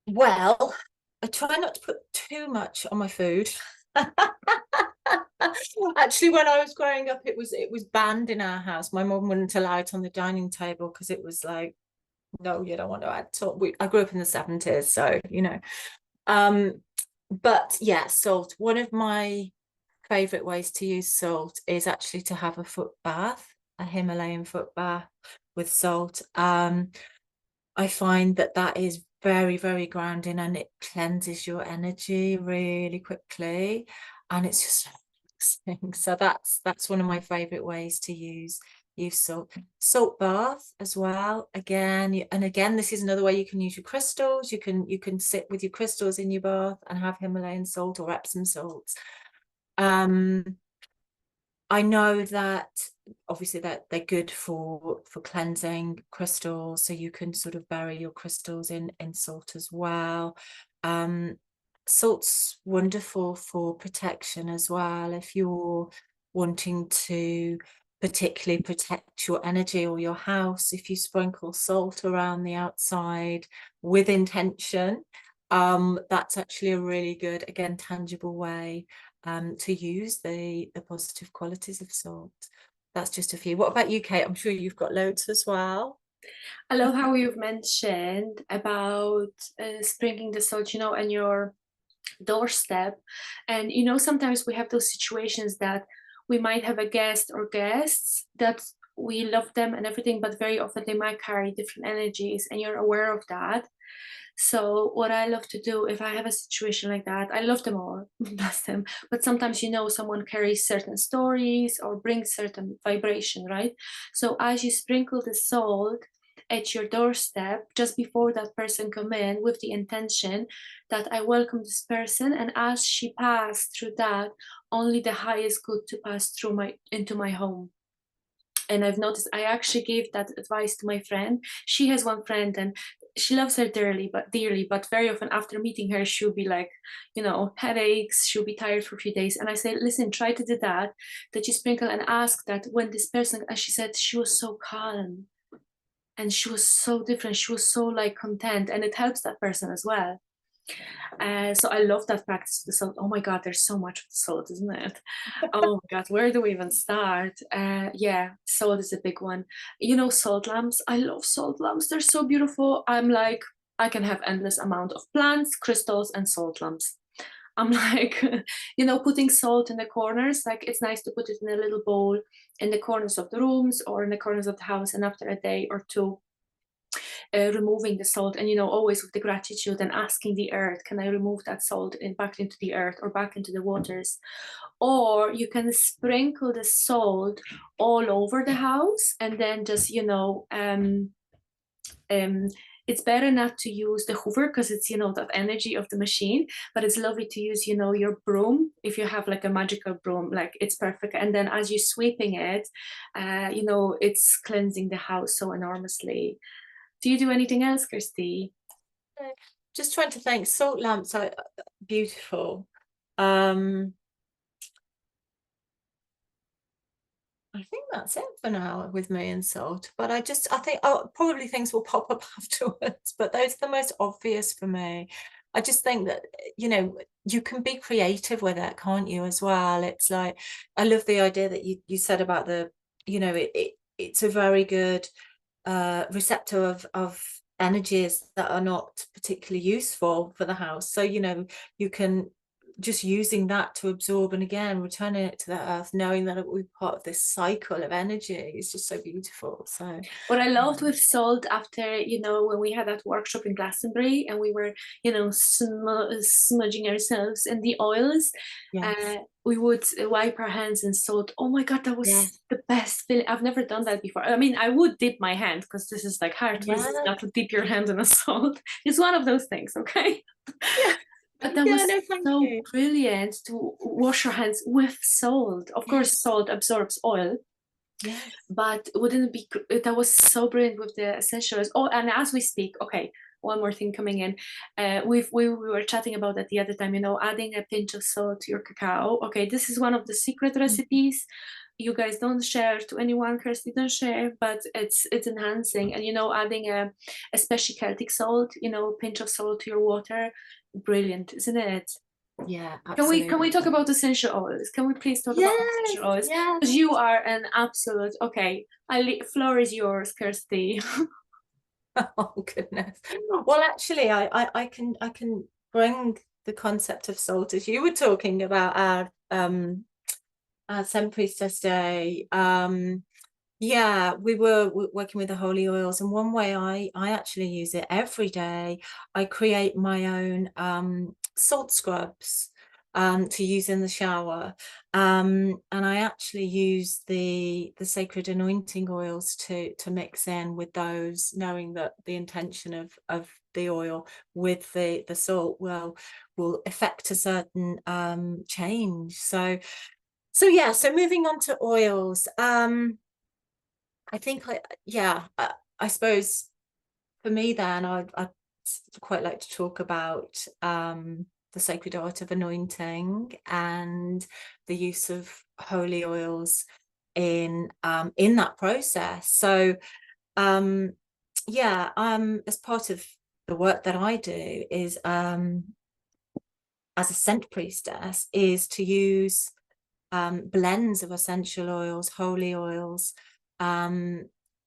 Well, I try not to put too much on my food. Actually, when I was growing up, it was banned in our house. My mum wouldn't allow it on the dining table because it was like, no, you don't want to add salt. I grew up in the 70s, so you know. Um, but yeah, salt. One of my favorite ways to use salt is actually to have a foot bath, a Himalayan foot bath with salt. I find that is very, very grounding, and it cleanses your energy really quickly, and it's just relaxing. So that's one of my favorite ways to use salt bath as well. Again, this is another way you can use your crystals. You can sit with your crystals in your bath and have Himalayan salt or Epsom salts. I know that obviously that they're good for cleansing crystals, so you can sort of bury your crystals in salt as well. Salt's wonderful for protection as well. If you're wanting to particularly protect your energy or your house, if you sprinkle salt around the outside with intention, that's actually a really good, again, tangible way to use the positive qualities of salt. That's just a few. What about you, Kate? I'm sure you've got loads as well. I love how you've mentioned about sprinkling the salt, you know, and your doorstep. And you know, sometimes we have those situations that we might have a guest or guests that we love them and everything, but very often they might carry different energies, and you're aware of that. So what I love to do if I have a situation like that, I love them all, bless them. But sometimes, you know, someone carries certain stories or brings certain vibration, right? So as you sprinkle the salt at your doorstep just before that person come in, with the intention that I welcome this person, and as she passed through that, only the highest good to pass through my into my home. And I've noticed, I actually gave that advice to my friend. She has one friend, and she loves her dearly, but very often after meeting her, she'll be like, headaches, she'll be tired for a few days. And I say, listen, try to do that you sprinkle and ask that when this person, and she said she was so calm and she was so different. She was so like content, and it helps that person as well. So I love that practice of the salt. Oh my God, there's so much with salt, isn't it? Oh my God, where do we even start? Yeah, salt is a big one. Salt lamps. I love salt lamps. They're so beautiful. I'm like, I can have endless amount of plants, crystals, and salt lamps. I'm like, putting salt in the corners. Like it's nice to put it in a little bowl in the corners of the rooms or in the corners of the house. And after a day or two, removing the salt, and always with the gratitude and asking the earth, can I remove that salt back into the earth or back into the waters? Or you can sprinkle the salt all over the house, and then just it's better not to use the hoover because it's that energy of the machine, but it's lovely to use your broom. If you have like a magical broom, like it's perfect. And then as you're sweeping it, it's cleansing the house so enormously. Do you do anything else, Kirsty? Just trying to think. Salt lamps are beautiful. I think that's it for now with me and salt. But I think probably things will pop up afterwards. But those are the most obvious for me. I just think that you can be creative with it, can't you? As well. It's like I love the idea that you said about the it's a very good receptor of energies that are not particularly useful for the house. So you can just using that to absorb and again returning it to the earth, knowing that it will be part of this cycle of energy is just so beautiful. So what I loved with salt after, when we had that workshop in Glastonbury and we were, smudging ourselves in the oils, yes, we would wipe our hands in salt. Oh my God, that was yes, the best feeling. I've never done that before. I mean, I would dip my hand because this is like hard to resist yeah, not to dip your hand in a salt. It's one of those things, okay? yeah, But that yeah, was no, thank so you. brilliant to wash your hands with salt. Of course, Yes, salt absorbs oil, yes. but wouldn't it be that was so brilliant with the essentials. Oh, and as we speak, okay, one more thing coming in. We were chatting about that the other time, adding a pinch of salt to your cacao. Okay, this is one of the secret Mhm. recipes you guys don't share to anyone. Kirsty, don't share, but it's enhancing. And adding a especially Celtic salt, pinch of salt to your water, brilliant, isn't it? Yeah, Can we talk absolutely. about essential oils? Can we please talk about Yes, essential oils? yes. Because you are an absolute, okay. Floor is yours, Kirsty. Oh goodness. Well, actually, I can bring the concept of salt as you were talking about our Sen Priestess Day. Yeah, we were working with the holy oils, and one way I actually use it every day, I create my own salt scrubs to use in the shower. And I actually use the sacred anointing oils to mix in with those, knowing that the intention of the oil with the salt will affect a certain change. So yeah, so moving on to oils. I think I suppose for me then I'd quite like to talk about the sacred art of anointing and the use of holy oils in that process. So as part of the work that I do is as a scent priestess is to use blends of essential oils, holy oils, um,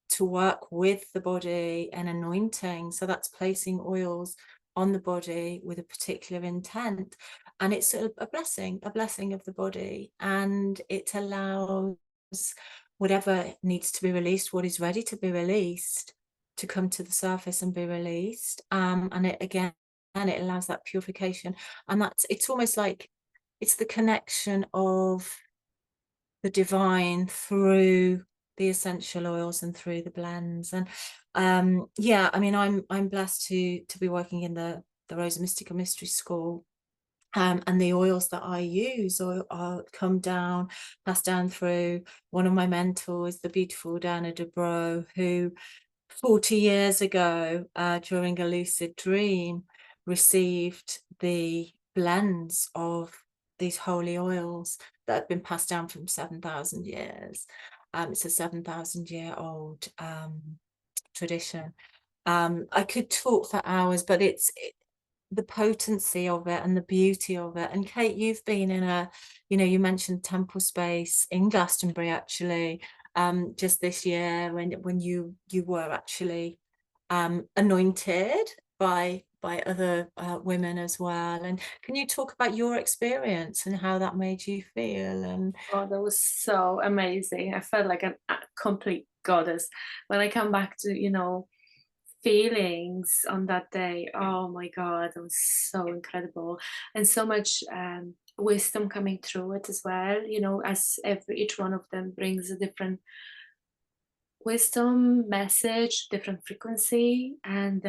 to work with the body and anointing. So that's placing oils on the body with a particular intent. And it's a blessing of the body. And it allows whatever needs to be released, what is ready to be released, to come to the surface and be released. And it again, and it allows that purification. And it's almost like it's the connection of the divine through the essential oils and through the blends. And I mean, I'm blessed to be working in the Rosa Mystica Mystery School. And the oils that I use are come down, passed down through one of my mentors, the beautiful Dana Dubrow, who 40 years ago, during a lucid dream, received the blends of these holy oils that had been passed down from 7,000 years. It's a 7,000-year-old tradition. I could talk for hours, but the potency of it and the beauty of it. And Kate, you've been in you mentioned temple space in Glastonbury, actually, just this year when you were actually anointed by other women as well. And can you talk about your experience and how that made you feel? And Oh, that was so amazing. I felt like a complete goddess when I come back to, feelings on that day. Oh my God, it was so incredible. And so much wisdom coming through it as well, as each one of them brings a different wisdom message, different frequency, and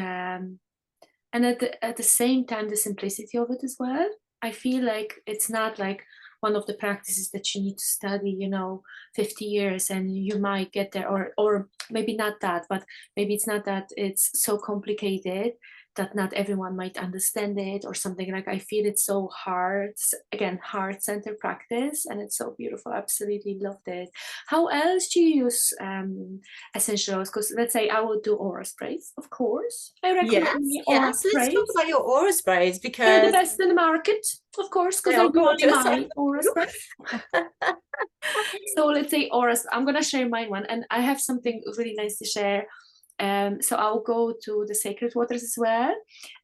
at the same time the simplicity of it as well. I feel like it's not like one of the practices that you need to study 50 years and you might get there, or maybe not that, but maybe it's not that it's so complicated that not everyone might understand it or something. Like, I feel it's so hard, again, heart center practice, and it's so beautiful. Absolutely loved it. How else do you use essential oils? Because let's say I would do aura sprays, of course. I recommend yes, me aura yes, let's talk sprays. about your aura sprays, They're the because best in the market, of course, because they I are do only gorgeous, my aren't aura you? sprays. So let's say auras. I'm gonna share mine one, and I have something really nice to share. So I'll go to the sacred waters as well.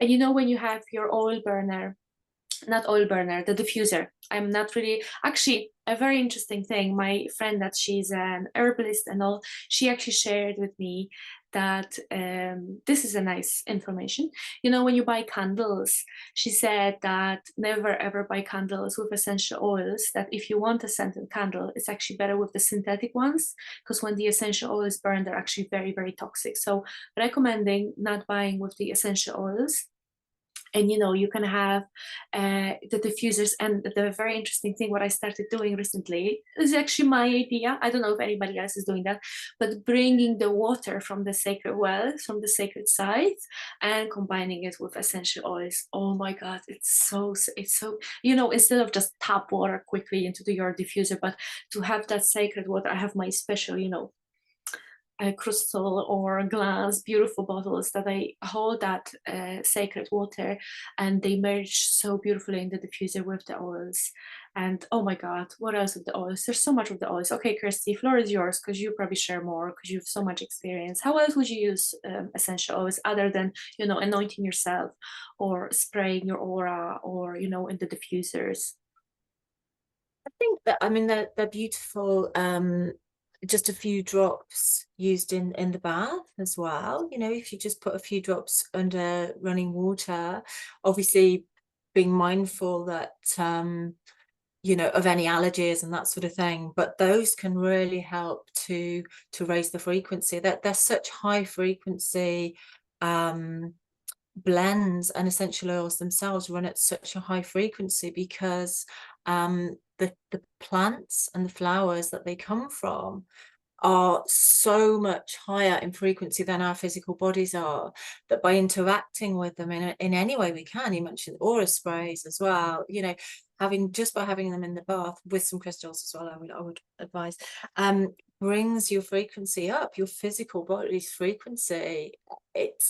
And when you have your oil burner, not oil burner, the diffuser. I'm not really, actually, a very interesting thing. My friend, that she's an herbalist and all, she actually shared with me that this is a nice information. When you buy candles, she said that never ever buy candles with essential oils. That if you want a scented candle, it's actually better with the synthetic ones, because when the essential oils burn, they're actually very, very toxic. So recommending not buying with the essential oils. And you can have the diffusers. And the very interesting thing, what I started doing recently, is actually my idea. I don't know if anybody else is doing that, but bringing the water from the sacred wells, from the sacred sites, and combining it with essential oils. Oh my God, it's so instead of just tap water quickly into your diffuser, but to have that sacred water. I have my special crystal or glass beautiful bottles that I hold that sacred water, and they merge so beautifully in the diffuser with the oils. And oh my God, what else with the oils? There's so much with the oils. Okay, Kirsty, floor is yours, because you probably share more, because you have so much experience. How else would you use essential oils other than anointing yourself or spraying your aura, or in the diffusers? I think that, I mean, they're beautiful. Just a few drops used in the bath as well. If you just put a few drops under running water, obviously being mindful that of any allergies and that sort of thing, but those can really help to raise the frequency. That they're such high frequency blends, and essential oils themselves run at such a high frequency because the plants and the flowers that they come from are so much higher in frequency than our physical bodies are, that by interacting with them in any way we can, you mentioned aura sprays as well, by having them in the bath with some crystals as well, I would advise, brings your frequency up, your physical body's frequency. It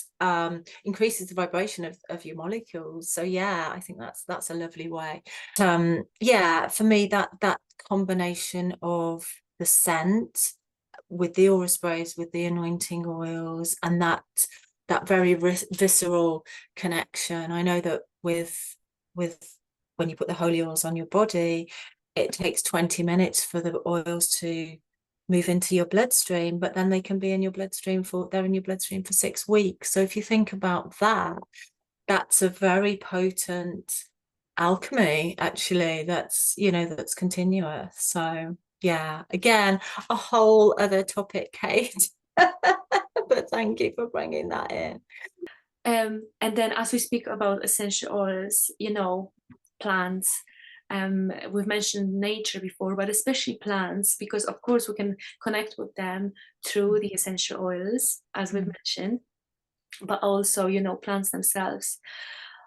increases the vibration of your molecules. So yeah, I think that's a lovely way. Yeah, for me, that combination of the scent with the aura sprays, with the anointing oils, and that very visceral connection. I know that with when you put the holy oils on your body, it takes 20 minutes for the oils to move into your bloodstream, but then they can be in your bloodstream they're in your bloodstream for 6 weeks. So if you think about that, that's a very potent alchemy, actually, that's continuous. So yeah, again, a whole other topic, Kate. But thank you for bringing that in. And then, as we speak about essential oils, plants, We've mentioned nature before, but especially plants, because of course we can connect with them through the essential oils, as we've Mm. mentioned, but also, plants themselves.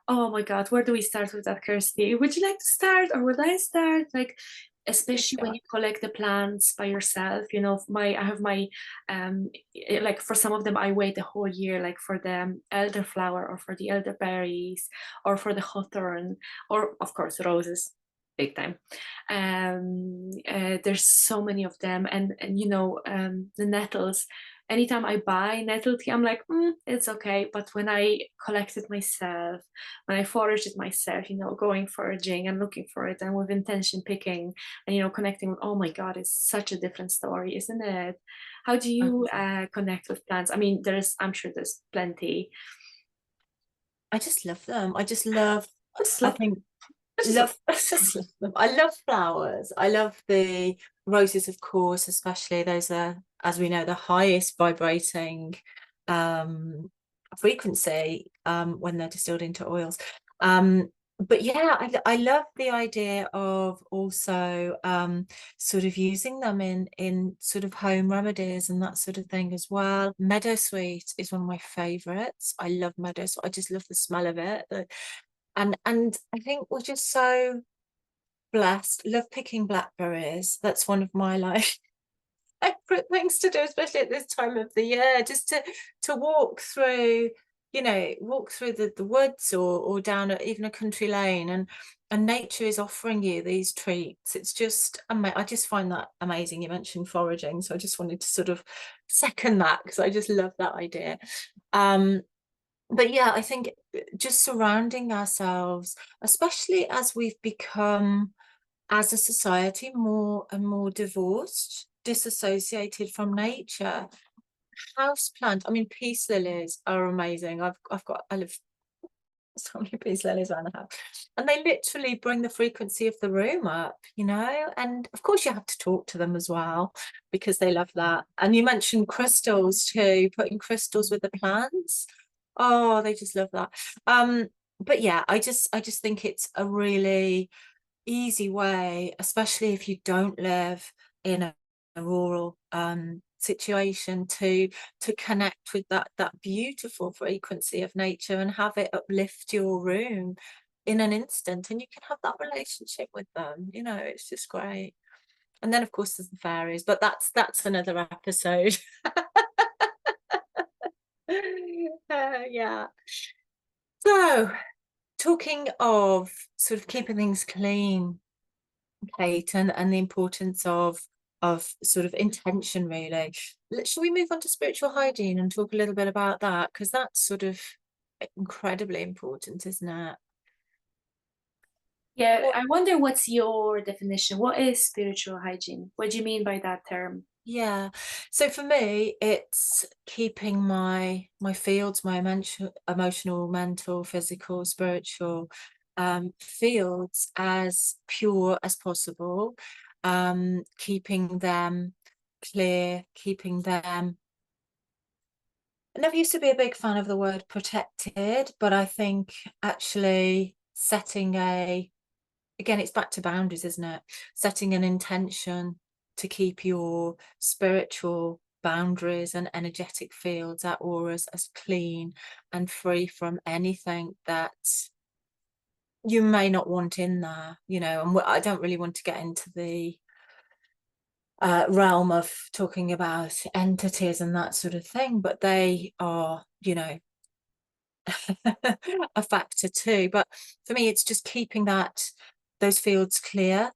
Oh my God, where do we start with that, Kirsty? Would you like to start, or would I start? Like, You especially when start. you collect the plants by yourself, I have my, like for some of them, I wait the whole year, like for the elderflower, or for the elderberries, or for the hawthorn, or of course roses, big time. There's so many of them, and the nettles. Anytime I buy nettle tea, I'm like, it's okay. But when I collect it myself, when I forage it myself, going foraging and looking for it, and with intention picking, and connecting with, oh my God, it's such a different story, isn't it? How do you connect with plants? I mean, I'm sure there's plenty. I just love them. I just love, I just I love, think, I just love. love, I just love them. I love flowers. I love the roses, of course, especially those are, as we know, the highest vibrating um, frequency when they're distilled into oils. Um, but yeah, I love the idea of also sort of using them in sort of home remedies and that sort of thing as well. Meadowsweet is one of my favorites. I love meadowsweet. I just love the smell of it. And I think we're just so blessed. Love picking blackberries. That's one of my like favorite things to do, especially at this time of the year, just to walk through, walk through the woods or down even a country lane, and nature is offering you these treats. It's just I just find that amazing. You mentioned foraging, so I just wanted to sort of second that because I just love that idea. But yeah, I think just surrounding ourselves, especially as we've become, as a society, more and more disassociated from nature. House plant, I mean, peace lilies are amazing. I live so many peace lilies around the house, and they literally bring the frequency of the room up, and of course you have to talk to them as well because they love that. And you mentioned crystals too, putting crystals with the plants. Oh, they just love that. But yeah, I just think it's a really easy way, especially if you don't live in a rural situation, to connect with that beautiful frequency of nature and have it uplift your room in an instant, and you can have that relationship with them. It's just great. And then of course there's the fairies, but that's another episode. Yeah. So, talking of sort of keeping things clean, Kate, and the importance of sort of intention, really. Shall we move on to spiritual hygiene and talk a little bit about that? Because that's sort of incredibly important, isn't it? Yeah, What? I wonder, what's your definition? What is spiritual hygiene? What do you mean by that term? Yeah. So for me, it's keeping my fields, my emotional, mental, physical, spiritual fields as pure as possible, keeping them clear, keeping them. I never used to be a big fan of the word protected, but I think actually setting again, it's back to boundaries, isn't it? Setting an intention to keep your spiritual boundaries and energetic fields, our auras, as clean and free from anything that you may not want in there, and I don't really want to get into the realm of talking about entities and that sort of thing, but they are, a factor too. But for me, it's just keeping those fields clear,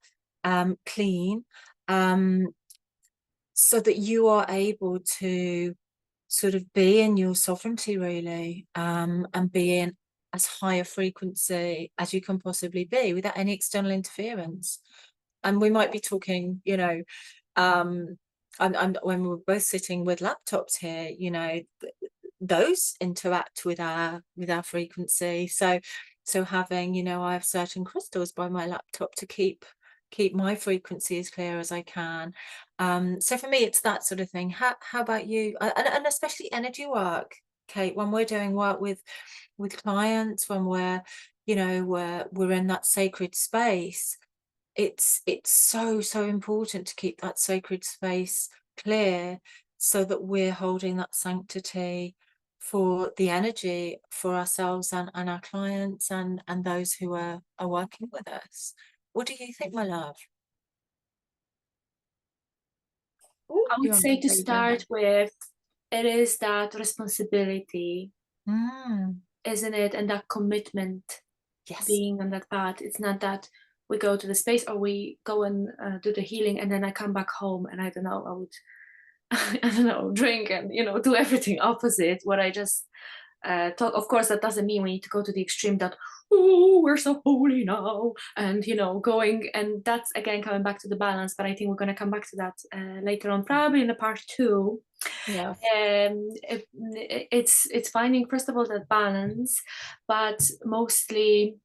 clean, so that you are able to sort of be in your sovereignty, really, and be in as high a frequency as you can possibly be without any external interference. And we might be talking, um, and when we're both sitting with laptops here, those interact with our frequency. So having, I have certain crystals by my laptop to keep my frequency as clear as I can. So for me, it's that sort of thing. How about you? And especially energy work, Kate, when we're doing work with clients, when we're in that sacred space, it's so important to keep that sacred space clear, so that we're holding that sanctity for the energy for ourselves and our clients and those who are working with us. What do you think, my love? Oh, I would you're on say mute. to There you go. start with, it is that responsibility, Mm, isn't it? And that commitment, yes. being on that path. It's not that we go to the space or we go and do the healing and then I come back home and I don't know, I would, I don't know, drink and, do everything opposite what I just talk. Of course, that doesn't mean we need to go to the extreme that, oh, we're so holy now. And, going, and that's again coming back to the balance. But I think we're going to come back to that later on, probably in a part two. Yeah. It's finding, first of all, that balance, but mostly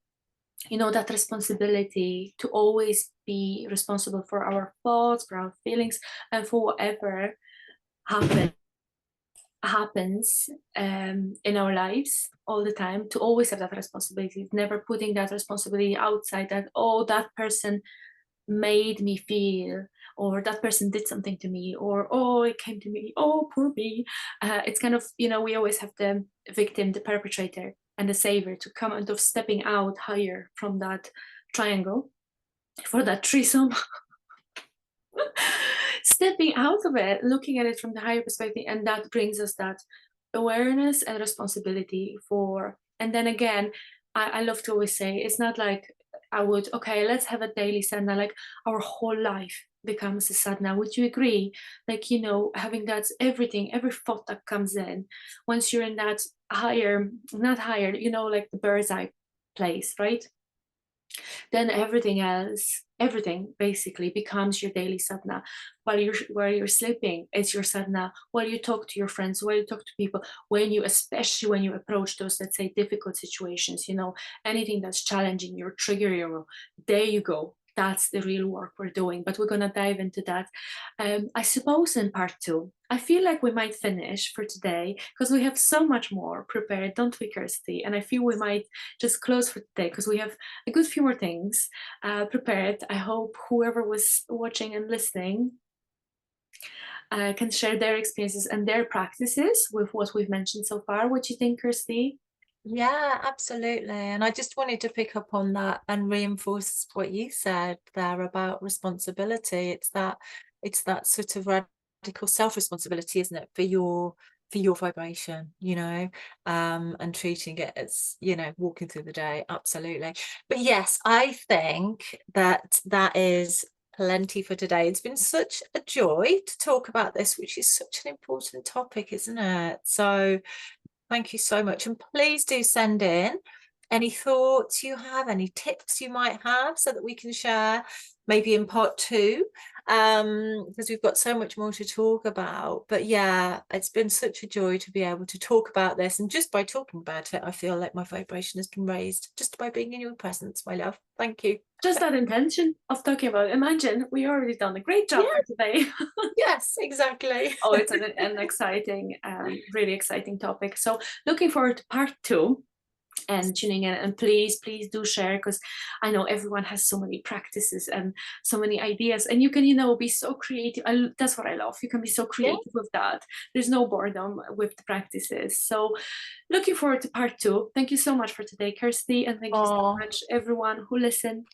that responsibility to always be responsible for our thoughts, for our feelings, and for whatever happen, happens in our lives all the time, to always have that responsibility, never putting that responsibility outside, that, oh, that person made me feel, or that person did something to me, or, oh, it came to me, oh, poor me. It's kind of, we always have the victim, the perpetrator, and the savior to come out of stepping out higher from that triangle, for that threesome. Stepping out of it, looking at it from the higher perspective, and that brings us that awareness and responsibility for. And then again, I love to always say, it's not like I would, okay, let's have a daily sadhana, like our whole life becomes a sadhana. Would you agree? Like, having that, everything, every thought that comes in, once you're in that higher, not higher, like the bird's eye place, right? Then everything else, everything basically becomes your daily sadhana. While you're sleeping, it's your sadhana. While you talk to your friends, while you talk to people, especially when you approach those, let's say, difficult situations, anything that's challenging, your trigger, there you go. That's the real work we're doing. But we're gonna dive into that. I suppose in part two. I feel like we might finish for today because we have so much more prepared, don't we, Kirsty? And I feel we might just close for today because we have a good few more things prepared. I hope whoever was watching and listening can share their experiences and their practices with what we've mentioned so far. What do you think, Kirsty? Yeah, absolutely. And I just wanted to pick up on that and reinforce what you said there about responsibility. It's that sort of radical self-responsibility, isn't it, for your vibration, and treating it as, walking through the day. Absolutely. But yes, I think that is plenty for today. It's been such a joy to talk about this, which is such an important topic, isn't it? So thank you so much. And please do send in any thoughts you have, any tips you might have, so that we can share maybe in part two, because we've got so much more to talk about. But yeah, it's been such a joy to be able to talk about this. And just by talking about it, I feel like my vibration has been raised just by being in your presence, my love. Thank you. Just that intention of talking about it. Imagine we already done a great job for today. Yes, exactly. Oh, it's an exciting, really exciting topic. So looking forward to part two and tuning in, and please do share, because I know everyone has so many practices and so many ideas, and you can be so creative. That's what I love. You can be so creative with that. There's no boredom with the practices. So looking forward to part two. Thank you so much for today, Kirsty, and thank you so much everyone who listened.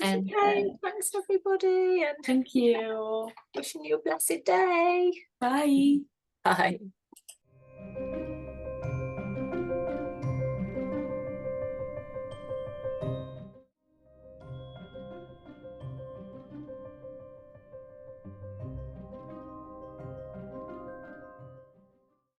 Thanks, Kate. Thanks everybody, and thank you. wishing you a blessed day. Bye. Bye.